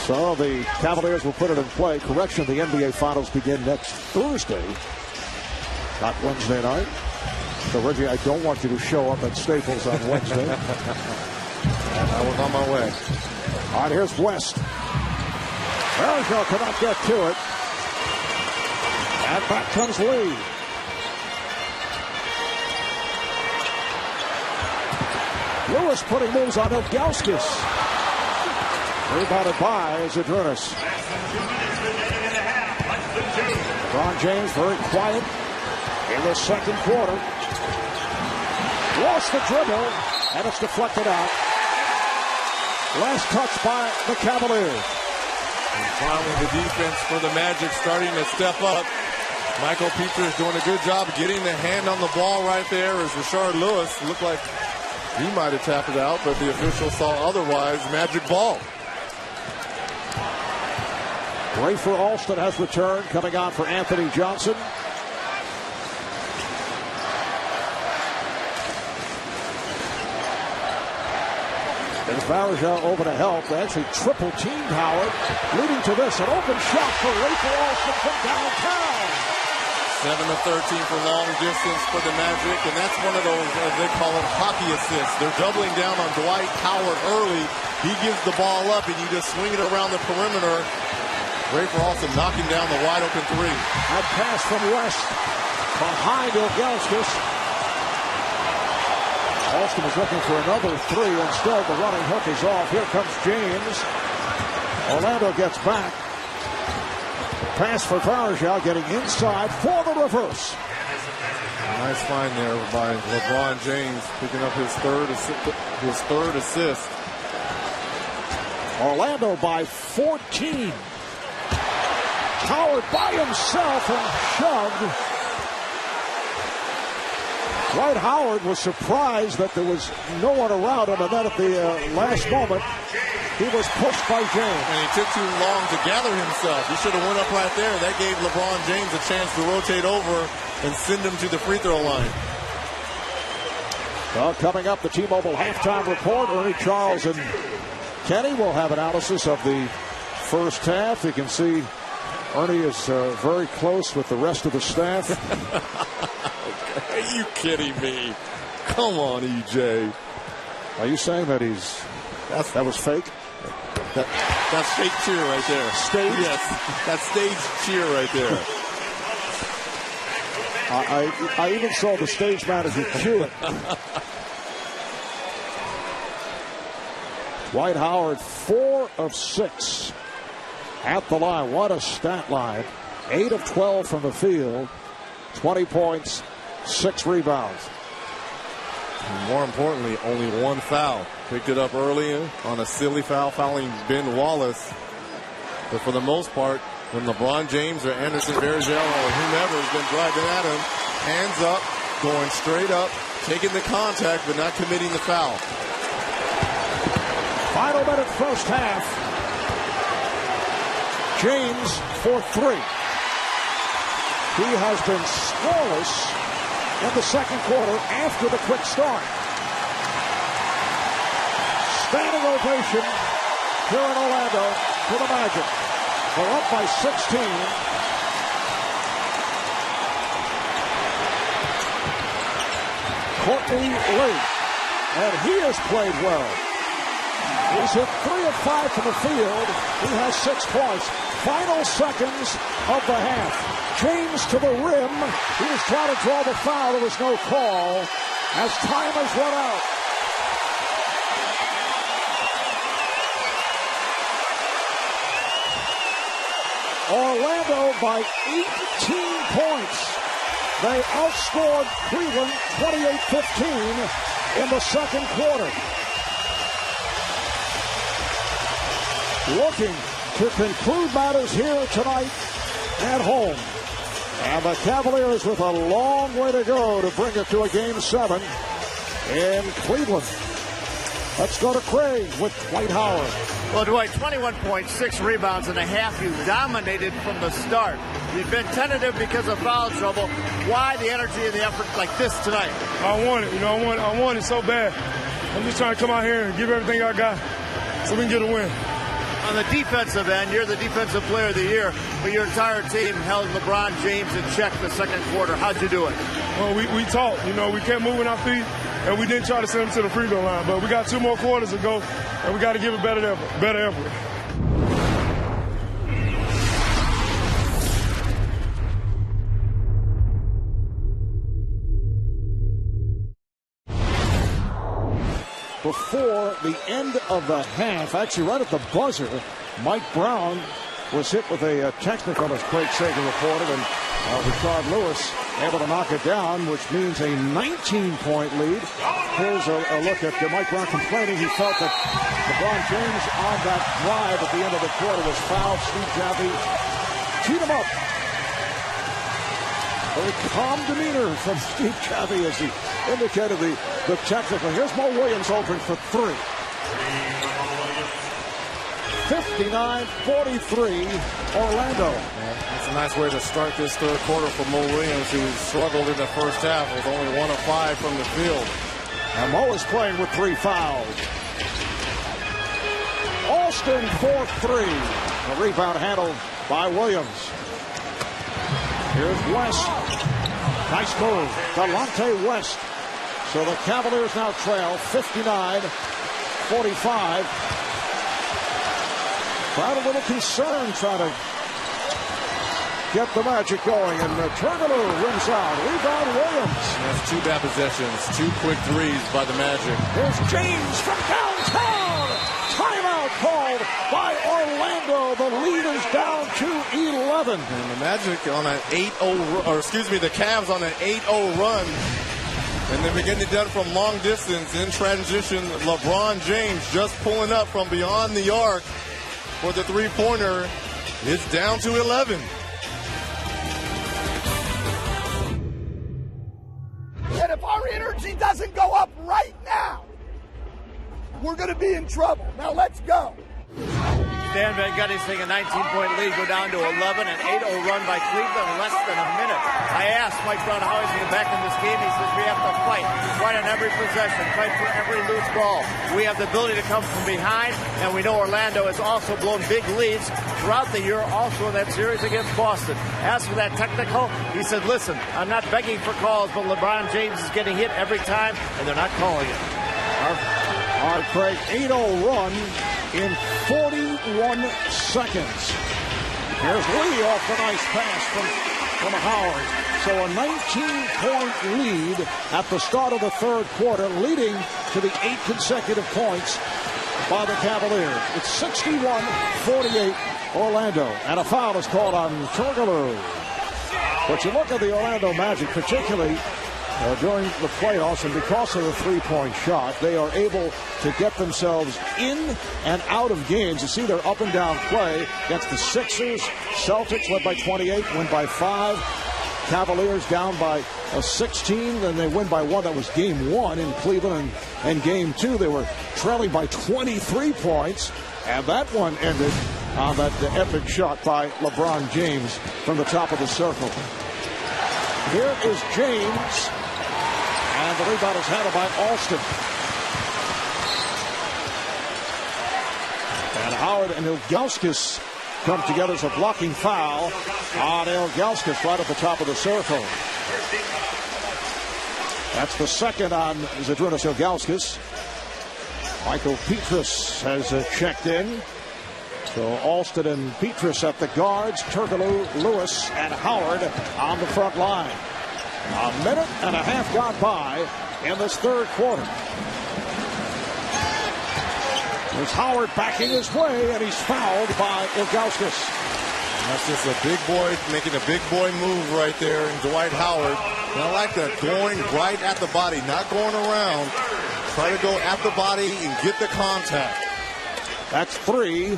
So the Cavaliers will put it in play. Correction, the NBA Finals begin next Thursday, not Wednesday night. So, Reggie, I don't want you to show up at Staples on Wednesday.
I was on my way.
All right, here's West. Varejao cannot get to it. And back comes Lee. Lewis putting moves on Ilgauskas. Rebounded by Zadrunas. LeBron James very quiet in the second quarter. Lost the dribble, and it's deflected out. Last touch by the Cavaliers.
And finally, the defense for the Magic starting to step up. Michael Peters doing a good job getting the hand on the ball right there as Rashard Lewis looked like he might have tapped it out, but the official saw otherwise. Magic ball.
Rafer Alston has returned, coming on for Anthony Johnson. There's Varejao over to help. They actually triple-teamed Howard, leading to this. An open shot for Rafer Alston from downtown.
7-13 for long distance for the Magic, and that's one of those, as they call it, hockey assists. They're doubling down on Dwight Howard early. He gives the ball up, and you just swing it around the perimeter. Rafer Alston knocking down the wide-open 3.
That pass from West behind Ilgauskas. Alston is looking for another 3. Instead, the running hook is off. Here comes James. Orlando gets back. Pass for Varejao, getting inside for the reverse.
Nice find there by LeBron James, picking up his third assist.
Orlando by 14. Howard by himself and shoved. Dwight Howard was surprised that there was no one around him, and then at the last moment, he was pushed by James.
And he took too long to gather himself. He should have went up right there. That gave LeBron James a chance to rotate over and send him to the free throw line.
Well, coming up, the T-Mobile halftime report. Ernie, Charles, and Kenny will have analysis of the first half. You can see Ernie is very close with the rest of the staff.
Are you kidding me? Come on, EJ.
Are you saying that that was fake?
That's fake cheer right there.
Stage?
Yes, that's stage cheer right there.
I even saw the stage manager cue it. Dwight Howard, 4 of 6 at the line. What a stat line. 8 of 12 from the field. 20 points, 6 rebounds.
And more importantly, only 1 foul. Picked it up early on a silly foul, fouling Ben Wallace. But for the most part, when LeBron James or Anderson Varejao or whomever has been driving at him, hands up, going straight up, taking the contact, but not committing the foul.
Final minute, first half. James for 3. He has been scoreless in the second quarter after the quick start. Standing ovation here in Orlando for the Magic. They're up by 16. Courtney Lee, and he has played well. He's hit 3 of 5 from the field. He has 6 points. Final seconds of the half. James to the rim. He was trying to draw the foul. There was no call as time has run out. Orlando by 18 points. They outscored Cleveland 28-15 in the second quarter. Looking to conclude matters here tonight at home. And the Cavaliers with a long way to go to bring it to a Game 7 in Cleveland. Let's go to Craig with Dwight Howard.
Well, Dwight, 21 points, 6 rebounds and a half. You dominated from the start. You've been tentative because of foul trouble. Why the energy and the effort like this tonight?
I want it. I want it so bad. I'm just trying to come out here and give everything I got so we can get a win.
On the defensive end, you're the defensive player of the year, but your entire team held LeBron James in check the second quarter. How'd you do it?
Well, we talked. We kept moving our feet, and we didn't try to send them to the free throw line. But we got 2 more quarters to go, and we got to give it better effort.
Before the end of the half, actually right at the buzzer, Mike Brown was hit with a technical, as Craig Sager reported, and Rashard Lewis able to knock it down, which means a 19-point lead. Here's a look at Mike Brown complaining he felt that LeBron James on that drive at the end of the quarter was fouled. Steve Javie teed him up. Very calm demeanor from Steve Javie as he indicated the technical. Here's Mo Williams open for 3. 59-43, Orlando.
That's a nice way to start this third quarter for Mo Williams, who struggled in the first half with only 1 of 5 from the field.
And Mo is playing with 3 fouls. Alston for 3. A rebound handled by Williams. Here's West. Nice move. Delonte West. So the Cavaliers now trail 59-45. Crowd a little concerned trying to get the Magic going. And Turkoglu wins out. Rebound Williams.
That's 2 bad possessions. 2 quick threes by the Magic.
Here's James from downtown. Timeout called by Orlando. The lead is down to 11.
And the Magic on an 8-0, or excuse me, the Cavs on an 8-0 run. And they're getting it done from long distance in transition. LeBron James just pulling up from beyond the arc for the three-pointer. It's down to 11.
And if our energy doesn't go up right now, we're going to be in trouble. Now let's go.
Dan Van Gundy seeing a 19-point lead go down to 11, an 8-0 run by Cleveland in less than a minute. I asked Mike Brown how he's going to get back in this game. He says we have to fight on every possession, fight for every loose ball. We have the ability to come from behind, and we know Orlando has also blown big leads throughout the year, also in that series against Boston. As for that technical, he said, listen, I'm not begging for calls, but LeBron James is getting hit every time, and they're not calling it.
All right, Craig, 8-0 run in 41 seconds. Here's Lee off the nice pass from Howard. So a 19-point lead at the start of the third quarter, leading to the 8 consecutive points by the Cavaliers. It's 61-48 Orlando. And a foul is called on Turkoglu. But you look at the Orlando Magic, particularly during the playoffs, and because of the three-point shot, they are able to get themselves in and out of games. You see their up and down play against the Sixers. Celtics led by 28, win by 5. Cavaliers down by 16, then they win by 1. That was game 1 in Cleveland, and game 2 they were trailing by 23 points, and that one ended on that epic shot by LeBron James from the top of the circle. Here is James, and the rebound is handled by Alston. And Howard and Ilgauskas come together as a blocking foul on Ilgauskas right at the top of the circle. That's the second on Zydrunas Ilgauskas. Michael Petrus has checked in. So Alston and Petrus at the guards, Turkoglu, Lewis, and Howard on the front line. A minute and a half gone by in this third quarter. There's Howard backing his way, and he's fouled by Ilgauskas.
That's just a big boy making a big boy move right there in Dwight Howard. And I like that, going right at the body, not going around. Try to go at the body and get the contact.
That's 3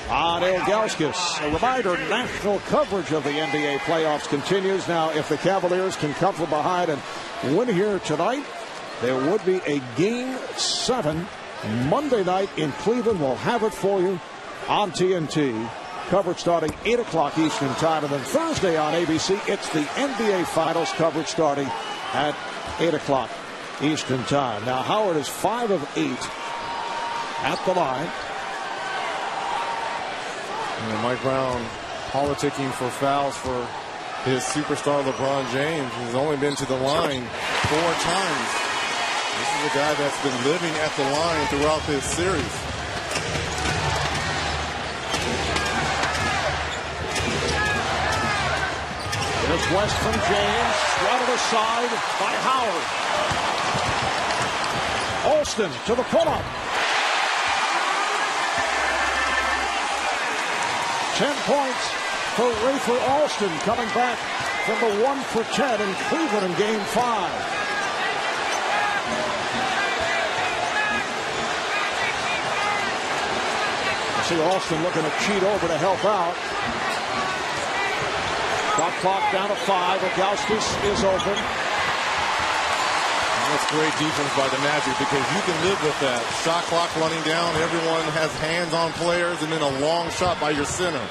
on Ilgauskas. A reminder, national coverage of the NBA playoffs continues. Now, if the Cavaliers can come from behind and win here tonight, there would be a Game 7 Monday night in Cleveland. We'll have it for you on TNT. Coverage starting 8 o'clock Eastern Time. And then Thursday on ABC, it's the NBA Finals coverage starting at 8 o'clock Eastern Time. Now, Howard is 5 of 8 at the line.
And Mike Brown politicking for fouls for his superstar LeBron James. He's only been to the line 4 times. This is a guy that's been living at the line throughout this series.
Here's West from James, swatted aside by Howard. Alston to the pull-up. 10 points for Rafer Alston, coming back from the 1 for 10 in Cleveland in Game 5. You see Alston looking to cheat over to help out. Shot clock down to 5. Ilgauskas is open.
And that's great defense by the Magic, because you can live with that. Shot clock running down. Everyone has hands on players, and then a long shot by your center.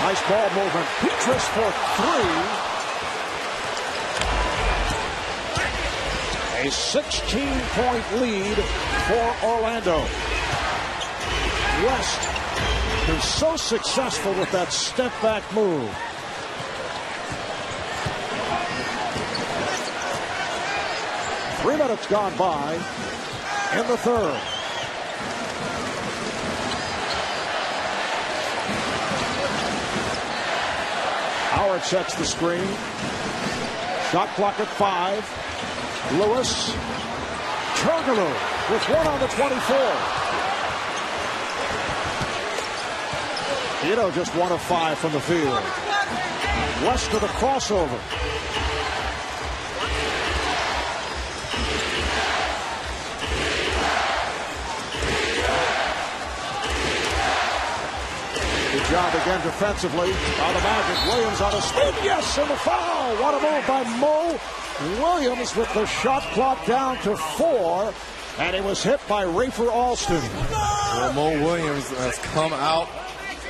Nice ball movement. Petrus for 3. A 16-point lead for Orlando. West is so successful with that step-back move. Three minutes gone by in the third. Howard sets the screen. Shot clock at 5. Lewis. Turkoglu with 1 on the 24. Ito just 1 of 5 from the field. West to the crossover. Good job again defensively by the Magic. Williams on a spin. Yes, and the foul. What a move by Mo Williams with the shot clock down to 4. And it was hit by Rafer Alston.
Well, Mo Williams has come out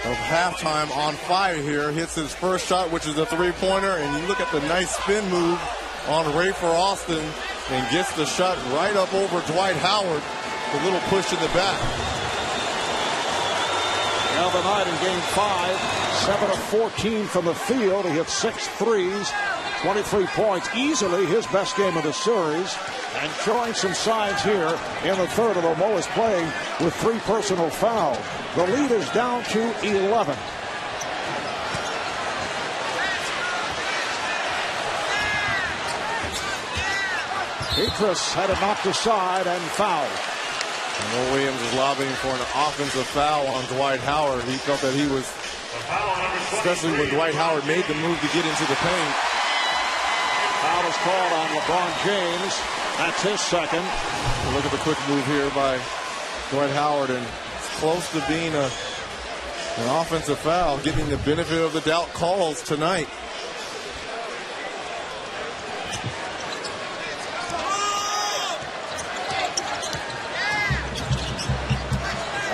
of halftime on fire here. Hits his first shot, which is a three-pointer. And you look at the nice spin move on Rafer Alston and gets the shot right up over Dwight Howard. A little push in the back.
Now the night in Game 5, 7 of 14 from the field. He hit 6 threes, 23 points. Easily his best game of the series. And showing some signs here in the third, although Mo is playing with 3 personal fouls. The lead is down to 11. Petrus had it knocked aside and fouled.
And Mo Williams is lobbying for an offensive foul on Dwight Howard. He felt that he was, especially when Dwight Howard made the move to get into the paint.
Foul is called on LeBron James. That's his second.
Look at the quick move here by Dwight Howard, and it's close to being an offensive foul, getting the benefit of the doubt calls tonight.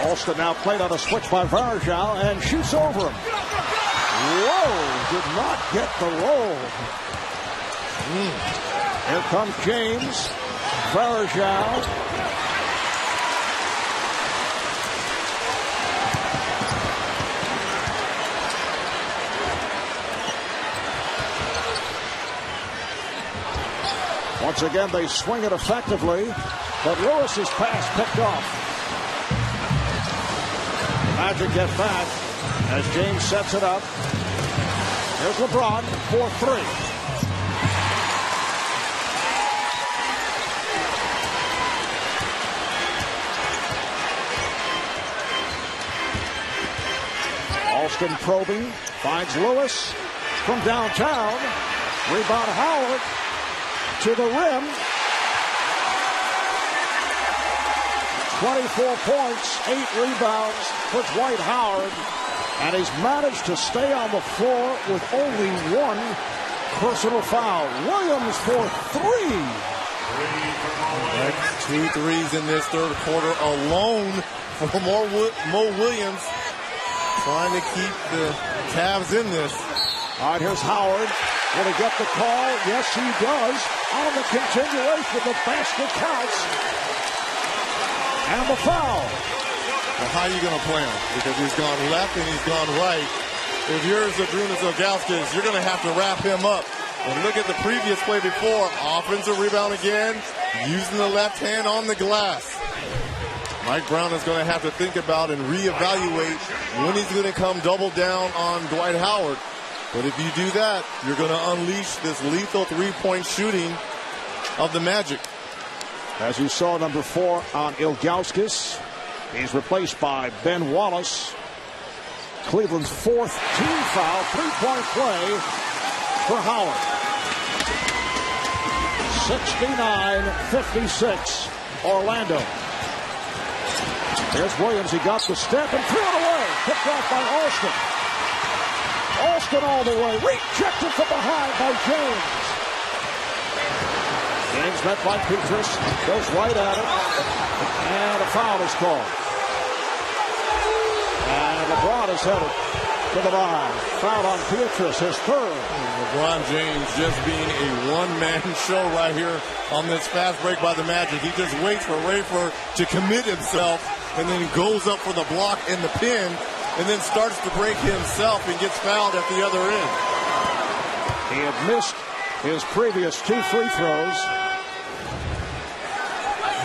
Alston now played on a switch by Varejao and shoots over him. Whoa, did not get the roll. Here comes James. Varejao. Once again, they swing it effectively, but Lewis's pass picked off. Magic get back as James sets it up. Here's LeBron for 3. Alston probing, finds Lewis from downtown. Rebound Howard to the rim. 24 points, 8 rebounds for Dwight Howard. And he's managed to stay on the floor with only one personal foul. Williams for 3.
That's 2 threes in this third quarter alone for Mo Williams, trying to keep the Cavs in this.
All right, here's Howard. Will he get the call? Yes, he does. On the continuation, the basket counts. And the foul.
Well, how are you going to play him? Because he's gone left and he's gone right. If you're Zydrunas Ilgauskas, you're going to have to wrap him up. And look at the previous play before. Offensive rebound again, using the left hand on the glass. Mike Brown is going to have to think about and reevaluate when he's going to come double down on Dwight Howard. But if you do that, you're going to unleash this lethal three-point shooting of the Magic.
As you saw, number 4 on Ilgauskas. He's replaced by Ben Wallace. Cleveland's 4th team foul. 3-point play for Howard. 69-56, Orlando. Here's Williams. He got the step and threw it away. Picked off by Alston. Alston all the way. Rejected from behind by James. James met by Petrus. Goes right at it. And a foul is called. And LeBron is headed to the line. Foul on Petrus, his 3rd.
LeBron James just being a one-man show right here on this fast break by the Magic. He just waits for Rayford to commit himself and then goes up for the block and the pin and then starts to break himself and gets fouled at the other end.
He had missed his previous 2 free throws.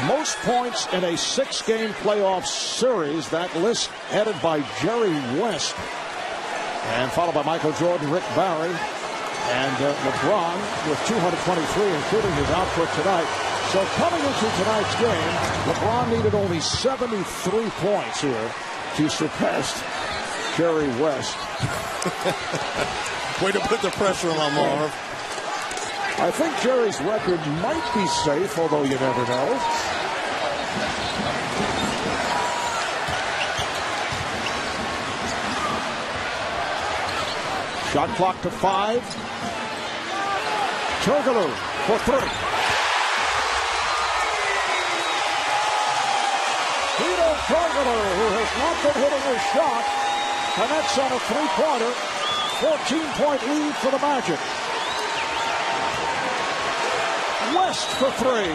Most points in a 6-game playoff series. That list headed by Jerry West. And followed by Michael Jordan, Rick Barry, and LeBron with 223, including his output tonight. So coming into tonight's game, LeBron needed only 73 points here to surpass Jerry West.
Way to put the pressure on Marv.
I think Jerry's record might be safe, although you never know. Shot clock to 5. Turkoglu for 3. Hedo Turkoglu, who has not been hitting his shot, connects on a 3-pointer. 14-point lead for the Magic. West for 3.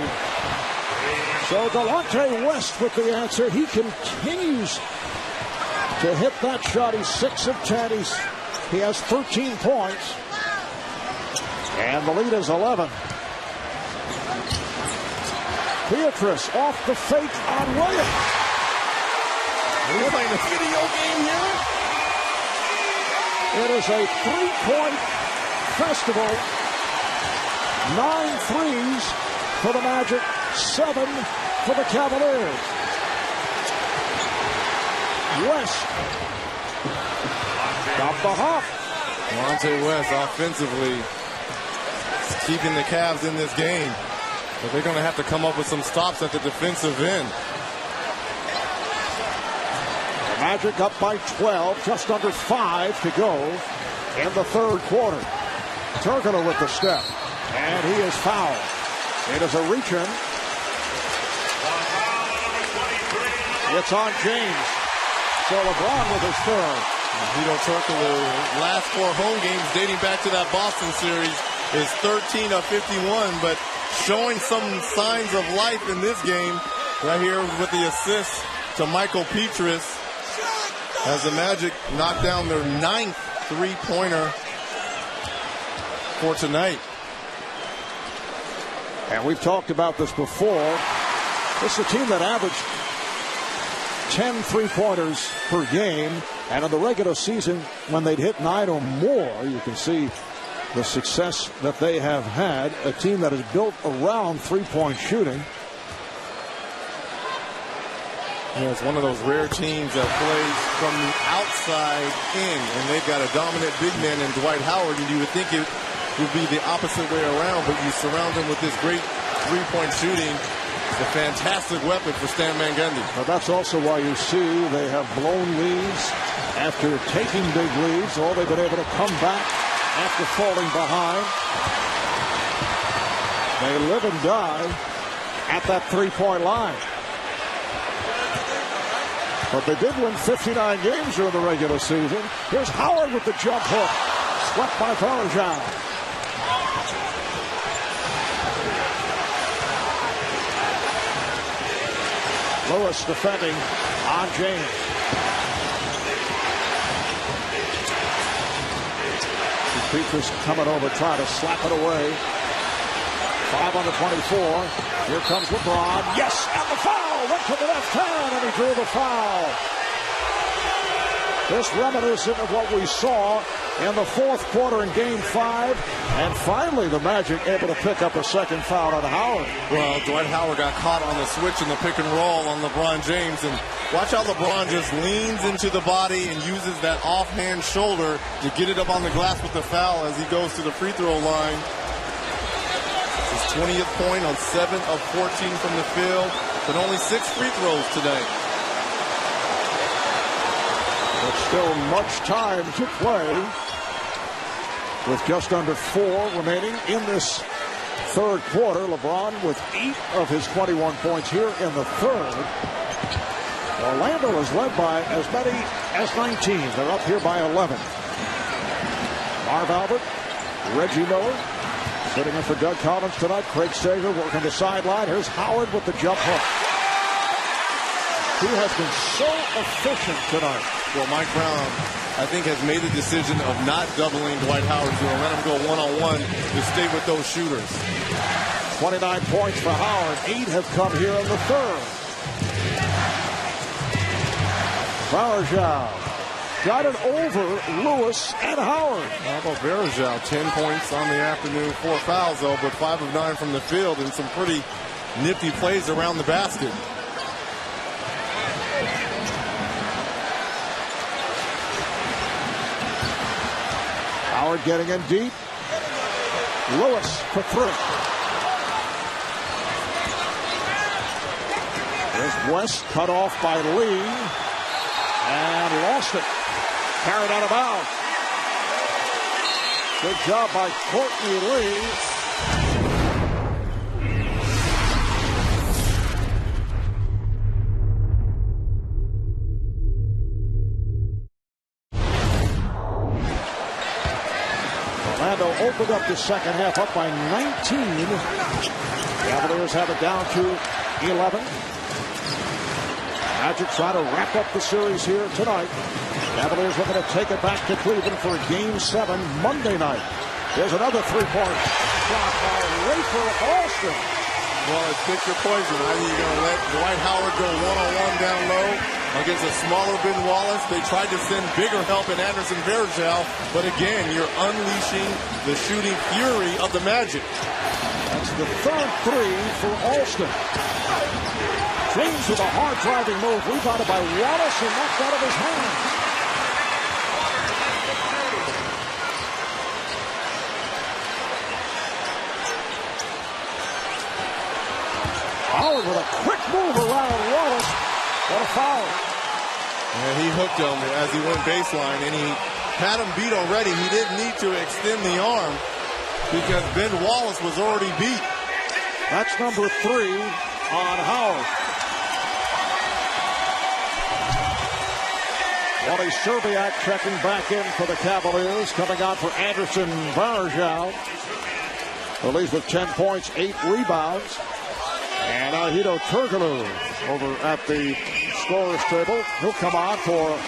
So Delonte West with the answer. He continues to hit that shot. He's 6 of 10. He has 13 points. And the lead is 11. Beatrice off the fake on Williams.
We're playing a video game here.
It is a 3-point festival. 9 threes for the Magic, 7 for the Cavaliers. West. Got the hop.
Delonte West offensively is keeping the Cavs in this game. But they're going to have to come up with some stops at the defensive end.
The Magic up by 12, just under 5 to go in the third quarter. Turkoglu with the step. And he is fouled. It is a reach-in. It's on James. So LeBron with his 3rd.
Hedo Turkoglu, last 4 home games dating back to that Boston series, is 13 of 51, but showing some signs of life in this game right here with the assist to Michael Petrus as the Magic knock down their 9th 3-pointer for tonight.
And we've talked about this before. This is a team that averaged 10 3-pointers per game. And in the regular season, when they'd hit 9 or more, you can see the success that they have had. A team that is built around 3-point shooting.
Yeah, it's one of those rare teams that plays from the outside in. And they've got a dominant big man in Dwight Howard. And you would think it would be the opposite way around, but you surround him with this great 3-point shooting. a fantastic weapon for Stan Van Gundy.
But that's also why you see they have blown leads after taking big leads. All they've been able to come back after falling behind. They live and die at that three-point line. But they did win 59 games during the regular season. Here's Howard with the jump hook. Swept by Varejao. Lewis defending on James. Petrus coming over, trying to slap it away. 5 on the 24. Here comes LeBron. Yes, and the foul. Went to the left hand, and he drew the foul. This reminiscent of what we saw in the fourth quarter in Game 5. And finally, the Magic able to pick up a second foul on Howard.
Well, Dwight Howard got caught on the switch in the pick and roll on LeBron James. And watch how LeBron just leans into the body and uses that offhand shoulder to get it up on the glass with the foul as he goes to the free throw line. His 20th point on 7 of 14 from the field, but only 6 free throws today.
But still much time to play with just under 4 remaining in this third quarter. LeBron with 8 of his 21 points here in the third. Orlando is led by as many as 19. They're up here by 11. Marv Albert, Reggie Miller, sitting in for Doug Collins tonight. Craig Sager working the sideline. Here's Howard with the jump hook. He has been so efficient tonight.
Well, Mike Brown, I think, has made the decision of not doubling Dwight Howard. He's going to let him go one-on-one to stay with those shooters.
29 points for Howard. 8 have come here in the third. Varejao got it over Lewis and Howard.
How about Varejao? 10 points on the afternoon, 4 fouls, though, but 5 of 9 from the field and some pretty nifty plays around the basket.
Howard getting in deep. Lewis for 3. There's West cut off by Lee and lost it. Carried out of bounds. Good job by Courtney Lee. Orlando opened up the second half up by 19. Cavaliers have it down to 11. Magic trying to wrap up the series here tonight. Cavaliers looking to take it back to Cleveland for Game 7 Monday night. There's another three-point shot by Rafer Alston.
Well, it's pick your poison. Either you're going to let Dwight Howard go one-on-one down low against a smaller Ben Wallace. They tried to send bigger help in Anderson Varejao, but again, you're unleashing the shooting fury of the Magic.
That's the third 3 for Alston. James with a hard driving move, rebounded by Wallace and knocked out of his hands. Howard with a quick move around Wallace. What a foul.
And he hooked him as he went baseline, and he had him beat already. He didn't need to extend the arm because Ben Wallace was already beat.
That's number 3 on Howard. Wally Serbiak checking back in for the Cavaliers. Coming on for Anderson Varejao. Who leads with 10 points, 8 rebounds. And Hito Turkoglu over at the scorer's table. He'll come on for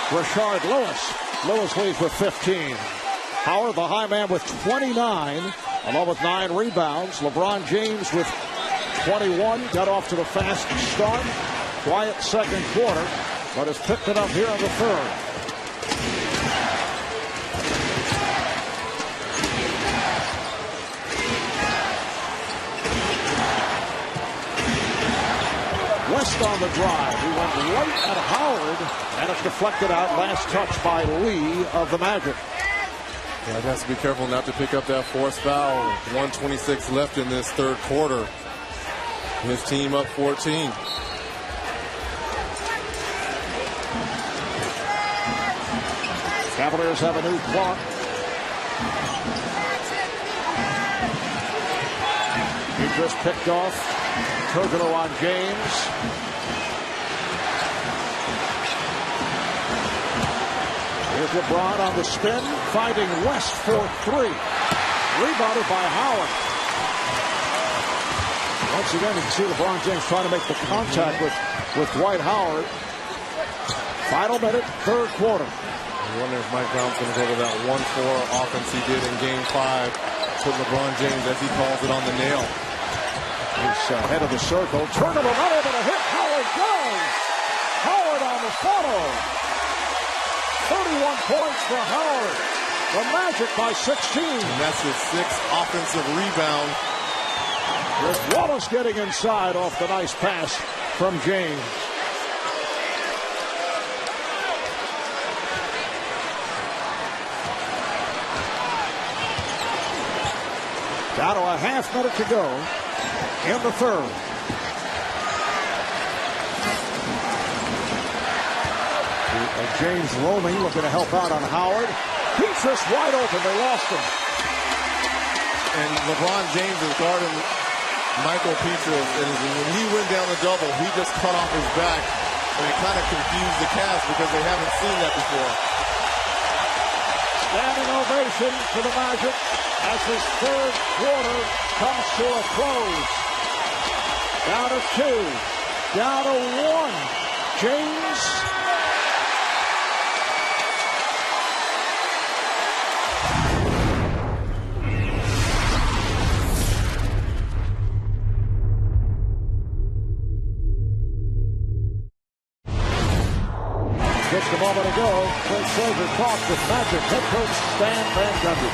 Rashard Lewis. Lewis leads with 15. Howard, the high man, with 29, along with 9 rebounds. LeBron James with 21. Got off to the fast start. Quiet second quarter, but has picked it up here in the third. West on the drive. He went right at Howard, and it's deflected out. Last touch by Lee of the Magic.
Yeah, he has to be careful not to pick up that forced foul. 1:26 left in this third quarter. His team up 14.
Cavaliers have a new clock. He just picked off Turkoglu on James. Here's LeBron on the spin, finding West for three. Rebounded by Howard. Once again, you can see LeBron James trying to make the contact with Dwight Howard. Final minute, third quarter.
I wonder if Mike Brown's going to go to that 1-4 offense he did in Game 5. Put LeBron James, as he calls it, on the nail.
He's head of the circle. Turkoglu not able to hit. Howard goes. Howard on the follow. 31 points for Howard. The Magic by 16.
And that's his 6th offensive rebound.
With Wallace getting inside off the nice pass from James. Down to a half minute to go in the third. James roaming, looking to help out on Howard. Petrus wide open. They lost him.
And LeBron James is guarding Michael Petrus. And when he went down the double, he just cut off his back. And it kind of confused the Cavs because they haven't seen that before.
Standing ovation for the Magic as this third quarter comes to a close. Down to 2. Down to 1. James. Just a moment ago, Craig Sager talked with Magic head coach Stan Van Gundy.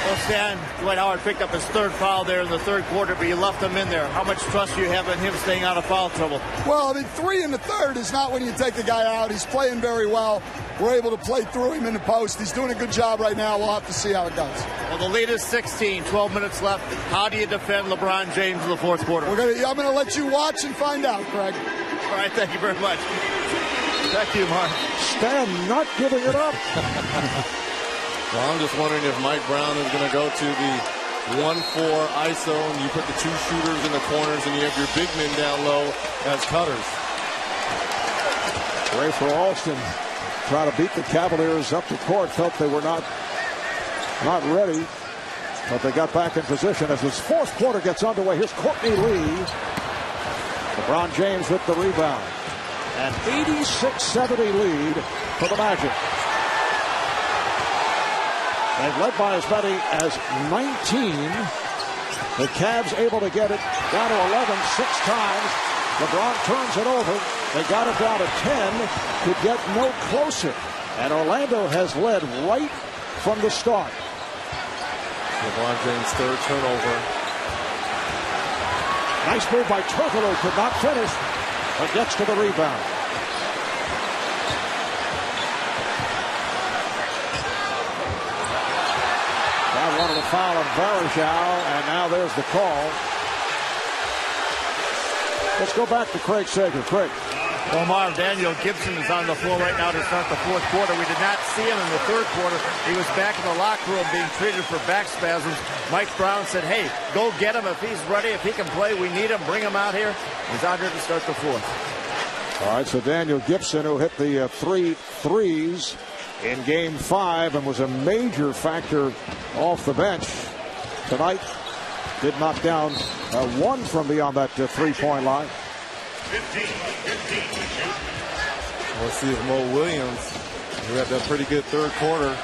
Well, Stan, Dwight Howard picked up his third foul there in the third quarter, but you left him in there. How much trust do you have in him staying out of foul trouble?
Well, I mean, 3 in the third is not when you take the guy out. He's playing very well. We're able to play through him in the post. He's doing a good job right now. We'll have to see how it goes.
Well, the lead is 16, 12 minutes left. How do you defend LeBron James in the fourth quarter?
I'm going to let you watch and find out, Craig.
All right, thank you very much. Back to you, Mark.
Stan not giving it up.
Well, I'm just wondering if Mike Brown is going to go to the 1-4 ISO, and you put the 2 shooters in the corners, and you have your big men down low as cutters.
Ray for Alston trying to beat the Cavaliers up the court. Felt they were not ready, but they got back in position as this fourth quarter gets underway. Here's Courtney Lee. LeBron James with the rebound. An 86-70 lead for the Magic. They've led by as many as 19. The Cavs able to get it down to 11 6 times. LeBron turns it over. They got it down to 10. Could get no closer. And Orlando has led right from the start.
LeBron James' third turnover.
Nice move by Turkoglu. Could not finish, but gets to the rebound. That wanted a foul on Varejao, and now there's the call. Let's go back to Craig Sager. Craig.
Well, Marv, Daniel Gibson is on the floor right now to start the fourth quarter. We did not see him in the third quarter. He was back in the locker room being treated for back spasms. Mike Brown said, hey, go get him if he's ready. If he can play, we need him. Bring him out here. He's out here to start the fourth.
All right, so Daniel Gibson, who hit the 3 threes in Game 5 and was a major factor off the bench tonight, did knock down one from beyond that three-point line.
15.
Let's see if Mo Williams, who had that pretty good third quarter,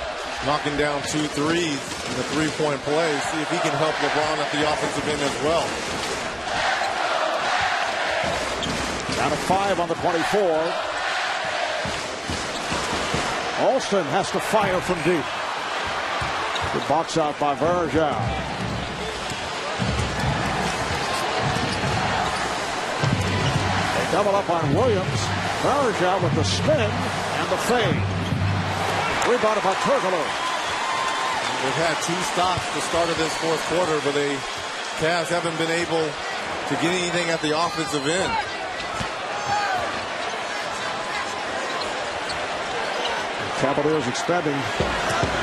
knocking down 2 threes in the three-point play, see if he can help LeBron at the offensive end as well.
Down to 5 on the 24. Alston has to fire from deep. Good box out by Varejao. Double up on Williams. Varejao with the spin and the fade. Rebounded by Turkoglu.
They've had 2 stops at the start of this fourth quarter, but the Cavs haven't been able to get anything at the offensive end.
Cavaliers expending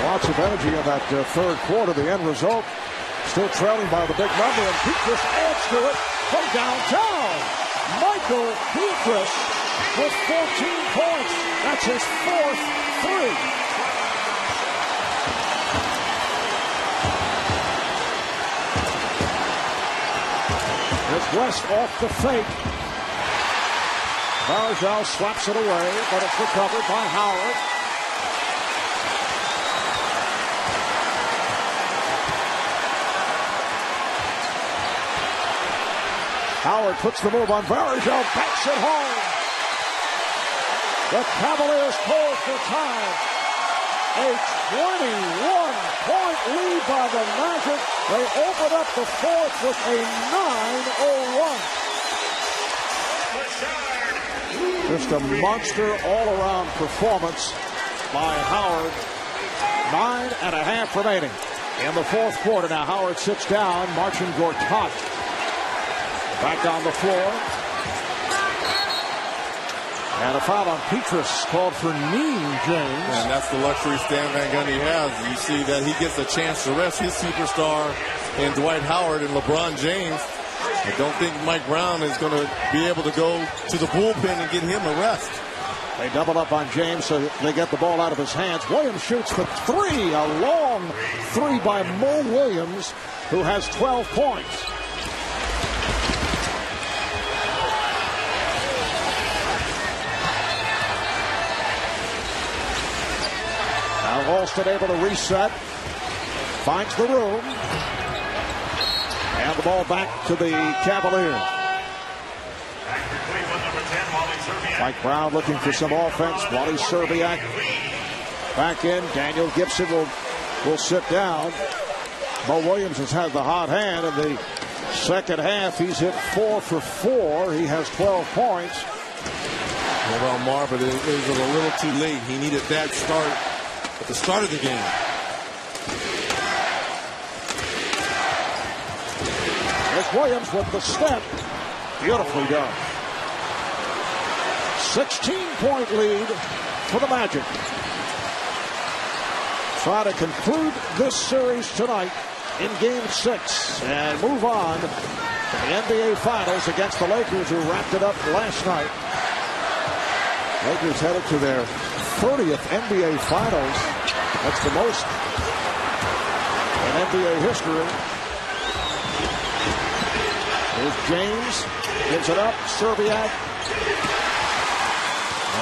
lots of energy in that third quarter. The end result, still trailing by the big number, and Petras adds to it from downtown. Michael Petras with 14 points. That's his fourth three. There's West off the fake. Varejao slaps it away, but it's recovered by Howard. Howard puts the move on Varejao, backs it home. The Cavaliers call for time. A 21-point lead by the Magic. They open up the fourth with a 9-0 run. Just a monster all-around performance by Howard. 9.5 remaining in the fourth quarter. Now Howard sits down, Marcin Gortat back on the floor. And a foul on Petras called for knee, James.
And that's the luxury Stan Van Gundy has. You see that he gets a chance to rest his superstar in Dwight Howard and LeBron James. I don't think Mike Brown is going to be able to go to the bullpen and get him a rest.
They double up on James, so they get the ball out of his hands. Williams shoots for three. A long three by Mo Williams, who has 12 points. Now Alston able to reset. Finds the room. And the ball back to the Cavaliers. Mike Brown looking for some offense. Wally Serbiak back in. Daniel Gibson will sit down. Mo Williams has had the hot hand in the second half. He's hit 4 for 4. He has 12 points.
Well, Marvin, it was a little too late. He needed that start at the start of the game.
There's Williams with the step. Beautifully done. 16-point lead for the Magic. Try to conclude this series tonight in Game 6 and move on to the NBA Finals against the Lakers, who wrapped it up last night. Lakers headed to their 30th NBA Finals. That's the most in NBA history. Here's James. Gives it up. Serbiak.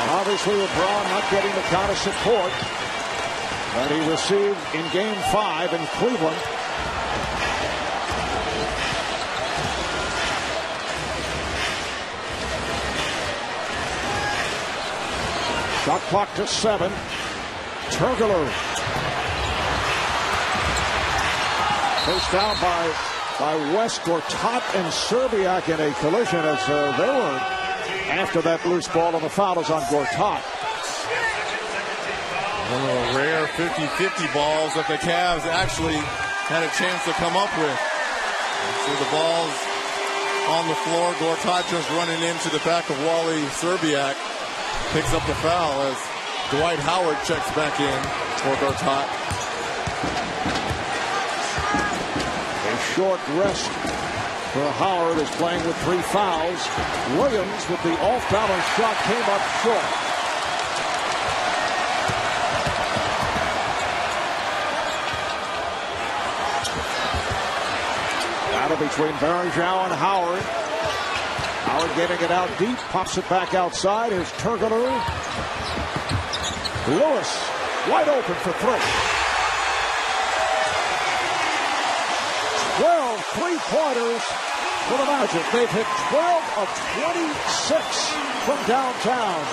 And obviously LeBron not getting the kind of support that he received in Game 5 in Cleveland. Shot clock to 7. Turkoglu. Faced down by West, Gortat and Serbiak in a collision as they were after that loose ball, and the foul is on Gortat.
One of the rare 50-50 balls that the Cavs actually had a chance to come up with. See the balls on the floor. Gortat just running into the back of Wally Serbiak. Picks up the foul as Dwight Howard checks back in for Gortat.
A short rest for Howard is playing with 3 fouls. Williams with the off-balance shot came up short. Battle between Varejao and Howard. Howard getting it out deep, pops it back outside. Here's Turkoglu. Lewis wide open for 3. 12 3-pointers for the Magic. They've hit 12 of 26 from downtown.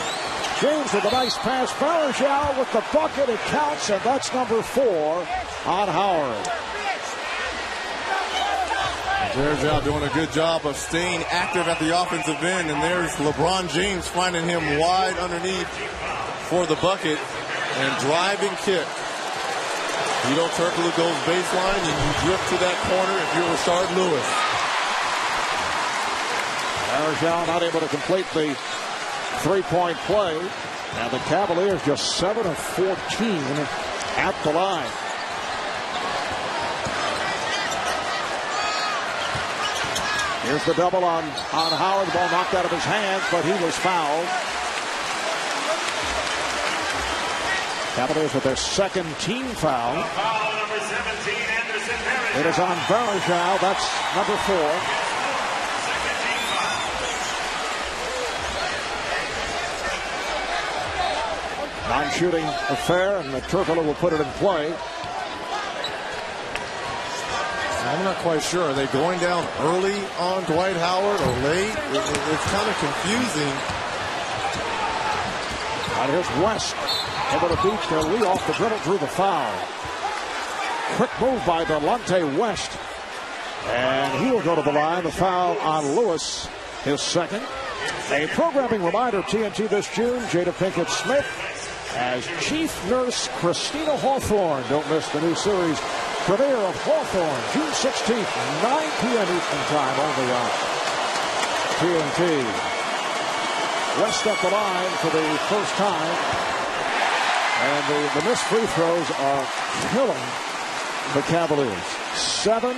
James with a nice pass. Varejao with the bucket. It counts, and that's number 4 on Howard.
Varejao doing a good job of staying active at the offensive end, and there's LeBron James finding him wide underneath for the bucket and driving kick. Hedo Turkoglu goes baseline, and you drift to that corner if you're Rashard Lewis.
Varejao not able to complete the three-point play. And the Cavaliers just 7 of 14 at the line. Here's the double on Howard. The ball knocked out of his hands, but he was fouled. Cavaliers with their second team foul.
Foul number 17, Anderson Varejao.
It is on Varejao. That's number 4.
Second team foul.
Non-shooting affair, and the Turkoglu will put it in play.
I'm not quite sure. Are they going down early on Dwight Howard or late? It's kind of confusing.
And here's West able to beat Lee off the dribble, drew the foul. Quick move by Delonte West. And he will go to the line. The foul on Lewis, his second. A programming reminder, TNT this June, Jada Pinkett Smith as Chief Nurse Christina Hawthorne. Don't miss the new series premiere of Hawthorne, June 16th, 9 p.m. Eastern Time, only on TNT. West up the line for the first time. And the missed free throws are killing the Cavaliers. 7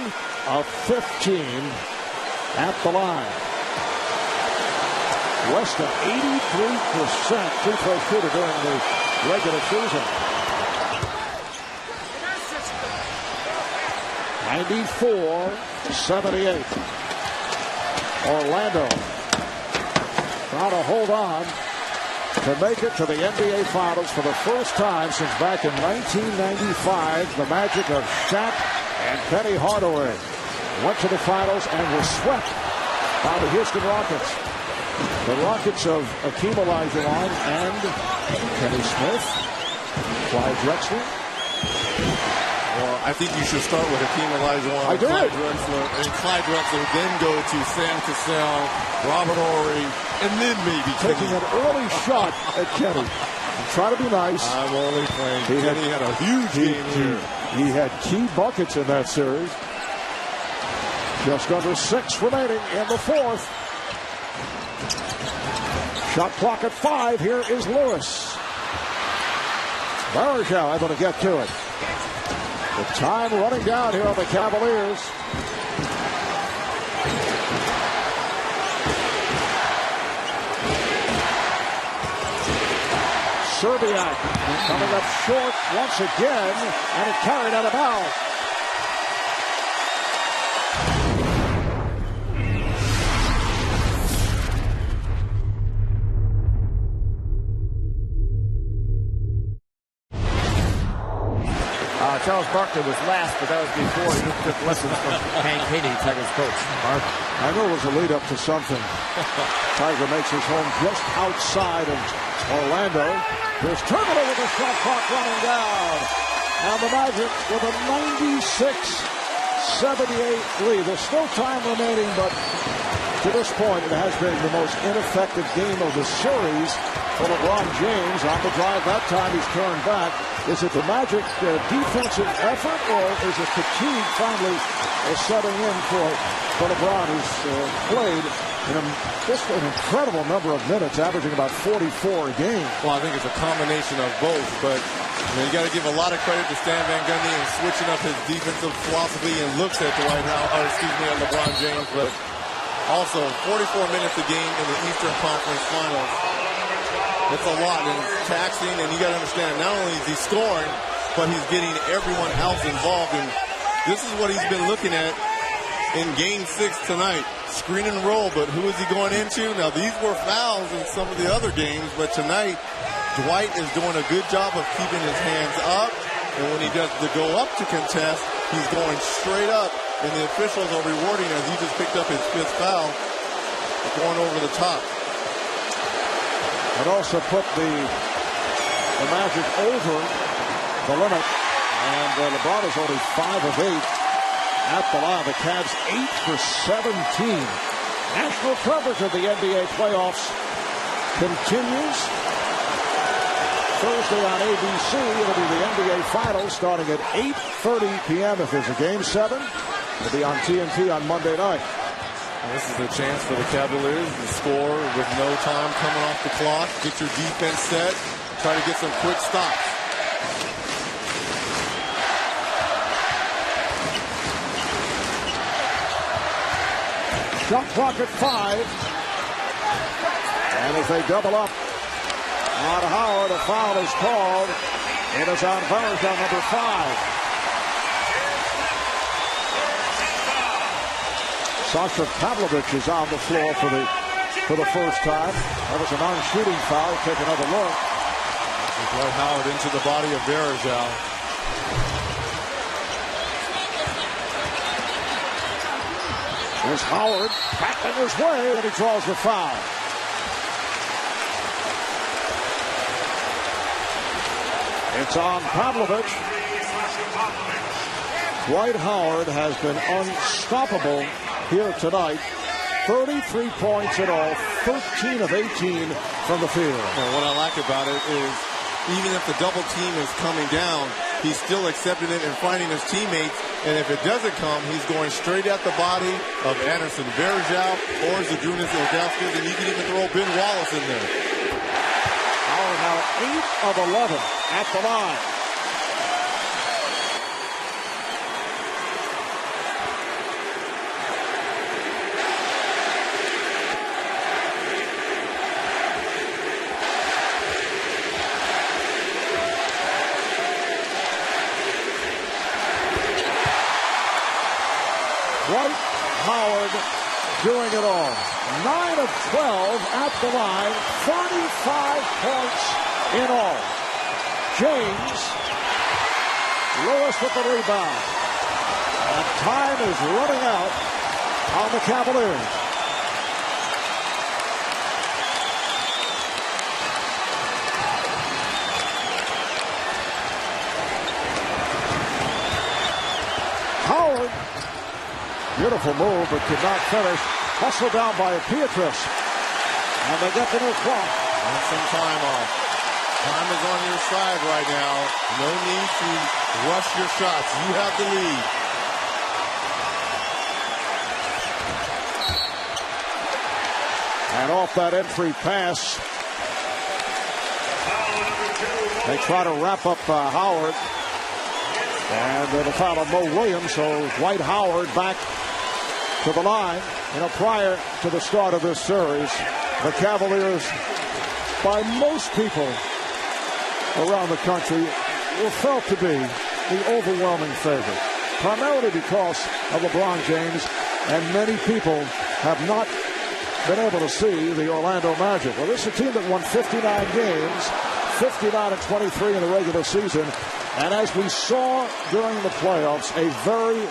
of 15 at the line. West an 83% free throw shooter during the regular season. 94-78. Orlando trying to hold on to make it to the NBA Finals for the first time since back in 1995. The magic of Shaq and Penny Hardaway went to the Finals and were swept by the Houston Rockets. The Rockets of Akeem Olajuwon and Kenny Smith, Clyde Drexler.
Well, I think you should start with Akeem Olajuwon.
I did.
Clyde Drexler, then go to Sam Cassell, Robert Horry, and then maybe
taking an early shot at Kenny. Try to be nice.
I'm only playing. Kenny had a huge game here.
He had key buckets in that series. Just under 6 remaining in the fourth. Shot clock at 5. Here is Lewis. Varejao able to get to it. The time running down here on the Cavaliers. Serbiak coming up short once again, and it carried out of bounds.
Charles Barkley was last, but that was before he took lessons from Hank Haney, Tiger's coach.
I know it was a lead up to something. Tiger makes his home just outside of Orlando. There's Turkoglu with the shot clock running down. Now the Magic with a 96-78 lead. There's still time remaining, but to this point, it has been the most ineffective game of the series for LeBron James. On the drive that time, he's turned back. Is it the Magic defensive effort, or is it fatigue finally setting in for LeBron, who's played in just an incredible number of minutes, averaging about 44 a game?
Well, I think it's a combination of both, but you got to give a lot of credit to Stan Van Gundy and switching up his defensive philosophy and looks at LeBron James, but also 44 minutes a game in the Eastern Conference Finals. It's a lot, and it's taxing, and you got to understand, not only is he scoring, but he's getting everyone else involved, and this is what he's been looking at in Game 6 tonight. Screen and roll, but who is he going into? Now, these were fouls in some of the other games, but tonight, Dwight is doing a good job of keeping his hands up, and when he does the go up to contest, he's going straight up, and the officials are rewarding as he just picked up his 5th foul, going over the top.
It also put the Magic over the limit, and LeBron is only 5 of 8 at the line. The Cavs 8 for 17. National coverage of the NBA playoffs continues. Thursday on ABC, it'll be the NBA Finals starting at 8:30 p.m. if there's a Game 7. It'll be on TNT on Monday night.
And this is a chance for the Cavaliers to score with no time coming off the clock. Get your defense set. Try to get some quick stops.
Shot clock at 5. And as they double up on Howard, a foul is called. It is on Varejao, number 5. Sasha Pavlovich is on the floor for the first time. That was a non-shooting foul. Take another look.
Dwight Howard into the body of Varejao.
Here's Howard back in his way, and he draws the foul. It's on Pavlovich. Dwight Howard has been unstoppable here tonight. 33 points in all, 13 of 18 from the field.
And what I like about it is even if the double team is coming down, he's still accepting it and finding his teammates. And if it doesn't come, he's going straight at the body of Anderson Varejao or Zydrunas Ilgauskas, and you can even throw Ben Wallace in there.
Howard now 8 of 11 at the line. Dwight Howard doing it all. 9 of 12 at the line, 35 points in all. James Lewis with the rebound. And time is running out on the Cavaliers. Howard, beautiful move, but could not finish. Hustled down by Pietrus. And they get the new clock.
And some time off. Time is on your side right now. No need to rush your shots. You have the lead.
And off that entry pass, they try to wrap up Howard. And the foul on Mo Williams, so Dwight Howard back to the line. You know, prior to the start of this series, the Cavaliers, by most people around the country, were felt to be the overwhelming favorite, primarily because of LeBron James, and many people have not been able to see the Orlando Magic. Well, this is a team that won 59 games, 59-23 in the regular season, and as we saw during the playoffs, a very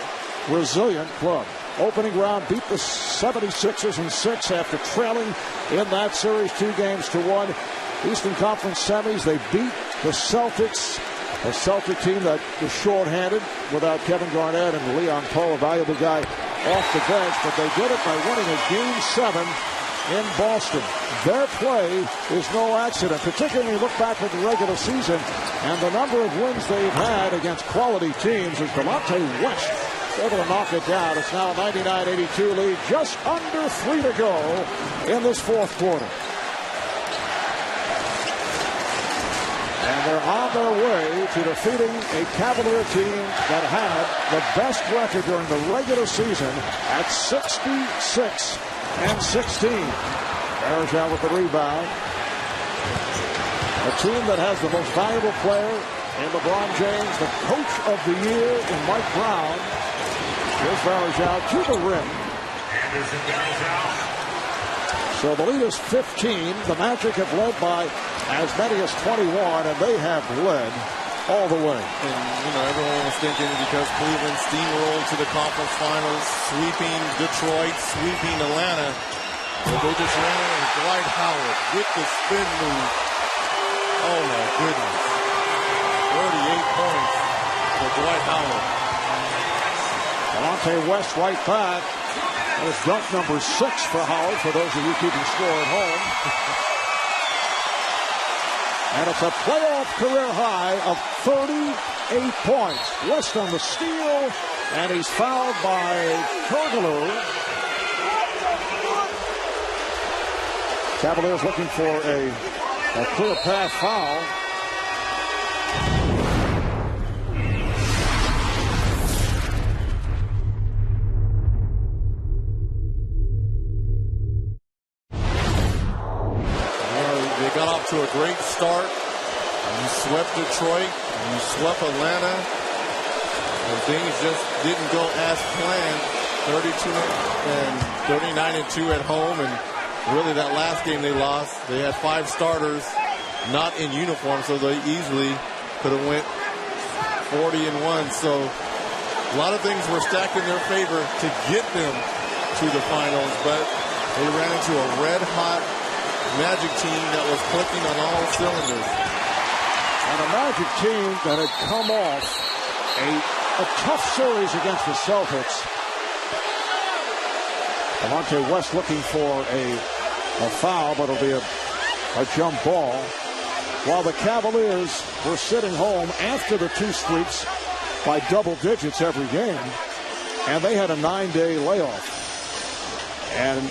resilient club. Opening round beat the 76ers in 6 after trailing in that series 2-1. Eastern Conference semis, they beat the Celtics, a Celtic team that was shorthanded without Kevin Garnett and Leon Powe, a valuable guy off the bench, but they did it by winning a Game 7 in Boston. Their play is no accident, particularly when you look back at the regular season and the number of wins they've had against quality teams as Delonte West able to knock it down. It's now a 99-82 lead, just under 3 to go in this fourth quarter. And they're on their way to defeating a Cavalier team that had the best record during the regular season at 66-16. Varejao with the rebound. A team that has the most valuable player in LeBron James, the coach of the year in Mike Brown. Here's Varejao to the rim. So the lead is 15. The Magic have led by as many as 21, and they have led all the way.
And, you know, everyone was thinking because Cleveland steamrolled to the conference finals, sweeping Detroit, sweeping Atlanta, but they just ran in Dwight Howard with the spin move. Oh, my goodness. 38 points for Dwight Howard.
Delonte West right back. That was dunk number 6 for Howard, for those of you keeping score at home. And it's a playoff career high of 38 points. West on the steal, and he's fouled by Turkoglu. Cavaliers looking for a clear path foul.
They got off to a great start. You swept Detroit. You swept Atlanta. And things just didn't go as planned. 39-2 at home. And really that last game they lost, they had 5 starters not in uniform, so they easily could have went 40-1. So a lot of things were stacked in their favor to get them to the finals, but they ran into a red-hot Magic team that was clicking on all cylinders.
And a Magic team that had come off a tough series against the Celtics. Delonte West looking for a foul, but it'll be a jump ball. While the Cavaliers were sitting home after the 2 sweeps by double digits every game, and they had a 9-day layoff. And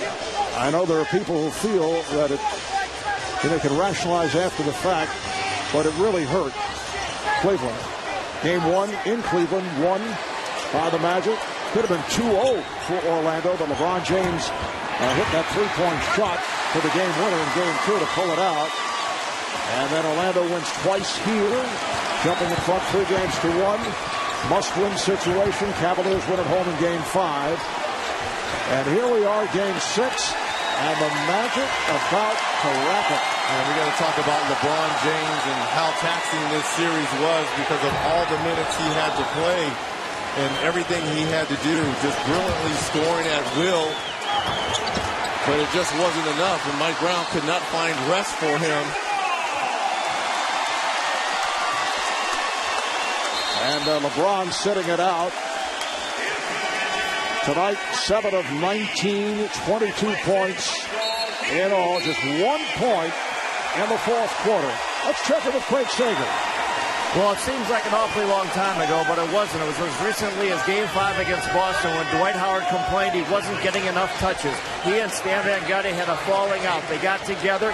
I know there are people who feel that they can rationalize after the fact, but it really hurt Cleveland. Game 1 in Cleveland, won by the Magic. Could have been 2-0 for Orlando, but LeBron James hit that 3-point shot for the game winner in Game 2 to pull it out. And then Orlando wins twice here, jumping in front 3-1. Must-win situation. Cavaliers win at home in Game 5. And here we are, Game 6, and the Magic about to wrap it.
And we got to talk about LeBron James and how taxing this series was because of all the minutes he had to play and everything he had to do, just brilliantly scoring at will. But it just wasn't enough, and Mike Brown could not find rest for him.
And LeBron sitting it out. Tonight, 7 of 19, 22 points in all. Just 1 point in the 4th quarter. Let's check it with Craig Sager.
Well, it seems like an awfully long time ago, but it wasn't. It was as recently as Game 5 against Boston when Dwight Howard complained he wasn't getting enough touches. He and Stan Van Gundy had a falling out. They got together,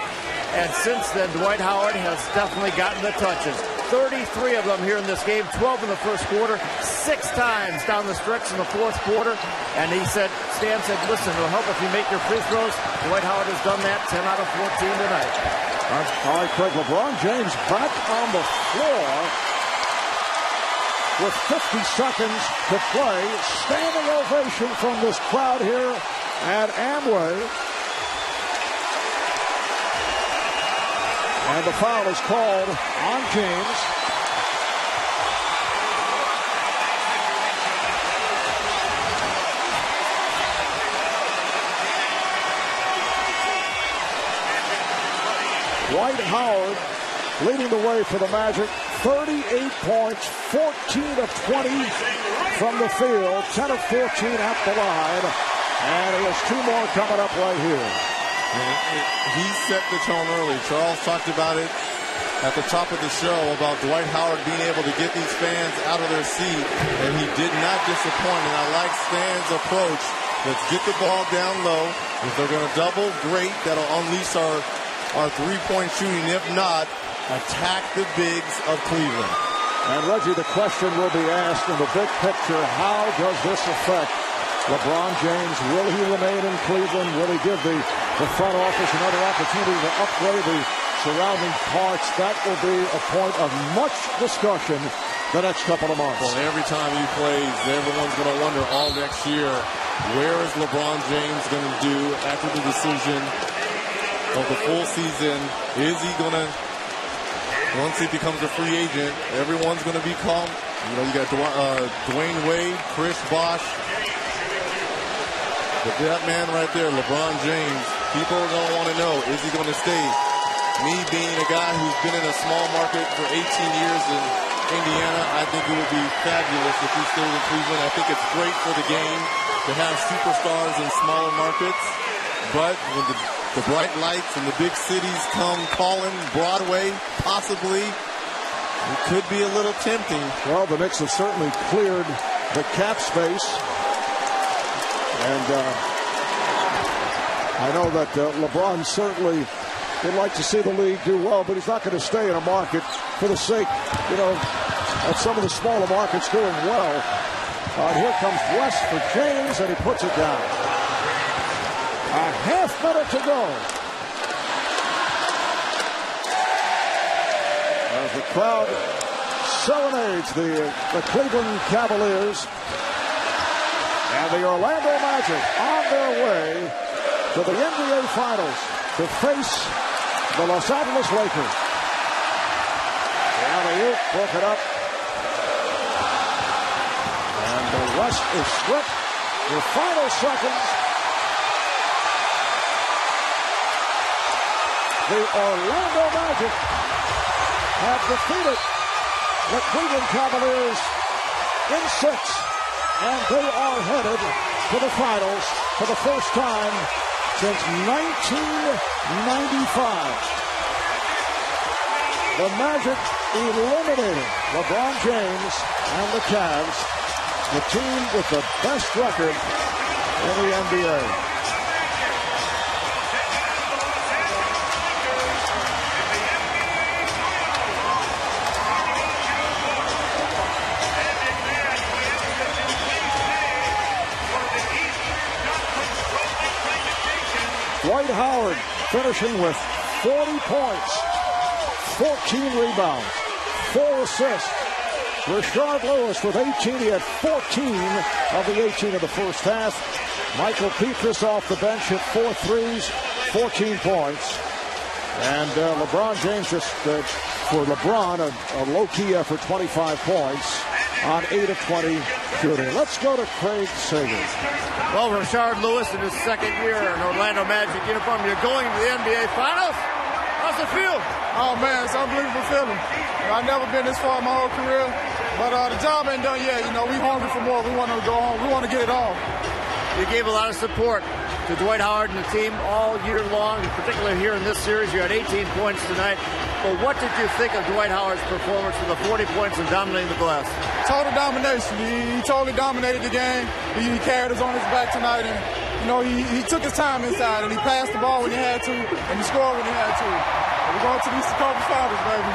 and since then, Dwight Howard has definitely gotten the touches. 33 of them here in this game, 12 in the 1st quarter, 6 times down the stretch in the 4th quarter. And Stan said, listen, it'll help if you make your free throws. Dwight Howard has done that 10 out of 14 tonight.
All right, Craig, LeBron James back on the floor with 50 seconds to play. Standing ovation from this crowd here at Amway. And the foul is called on James. Dwight Howard leading the way for the Magic. 38 points, 14 of 20 from the field, 10 of 14 at the line. And he has 2 more coming up right here.
He set the tone early. Charles talked about it at the top of the show about Dwight Howard being able to get these fans out of their seat, and he did not disappoint. And I like Stan's approach. Let's get the ball down low. If they're going to double, great. That'll unleash our 3-point shooting. If not, attack the bigs of Cleveland.
And Reggie, the question will be asked in the big picture, how does this affect LeBron James? Will he remain in Cleveland? Will he give the front office another opportunity to upgrade the surrounding parts? That will be a point of much discussion the next couple of months.
Well, every time he plays, everyone's going to wonder all next year, where is LeBron James going to do after the decision of the full season? Is he going to, once he becomes a free agent, everyone's going to be calm. You know, you got Dwayne Wade, Chris Bosh. But that man right there, LeBron James, people are going to want to know, is he going to stay? Me being a guy who's been in a small market for 18 years in Indiana, I think it would be fabulous if he stayed in Cleveland. I think it's great for the game to have superstars in smaller markets. But when the bright lights and the big cities come calling, Broadway, possibly, it could be a little tempting.
Well, the Knicks have certainly cleared the cap space. And I know that LeBron certainly would like to see the league do well, but he's not going to stay in a market for the sake, of some of the smaller markets doing well. Here comes West for James, and he puts it down. A half minute to go. As the crowd serenades the Cleveland Cavaliers, and the Orlando Magic on their way to the NBA Finals to face the Los Angeles Lakers. The alley-oop broken up. And the West is stripped. The final seconds. The Orlando Magic have defeated the Cleveland Cavaliers in 6. And they are headed to the finals for the first time since 1995. The Magic eliminating LeBron James and the Cavs, the team with the best record in the NBA. Dwight Howard finishing with 40 points, 14 rebounds, 4 assists. Rashard Lewis with 18. He had 14 of the 18 of the first half. Michael Petras off the bench hit 4 threes, 14 points. And LeBron James just, for LeBron, a low-key effort, 25 points on 8 of 20 shooting. Let's go to Craig Sager.
Well, Rashard Lewis in his second year in Orlando Magic uniform. You're going to the NBA Finals. How's it feel?
Oh, man, it's an unbelievable feeling. I've never been this far in my whole career, but the job ain't done yet. We hungry for more. We want to go home. We want to get it all.
You gave a lot of support to Dwight Howard and the team all year long, particularly here in this series. You had 18 points tonight. But what did you think of Dwight Howard's performance with the 40 points and dominating the glass?
Total domination. He totally dominated the game. He carried us on his back tonight, and he took his time inside, and he passed the ball when he had to, and he scored when he had to. We're going to these conference finals, baby.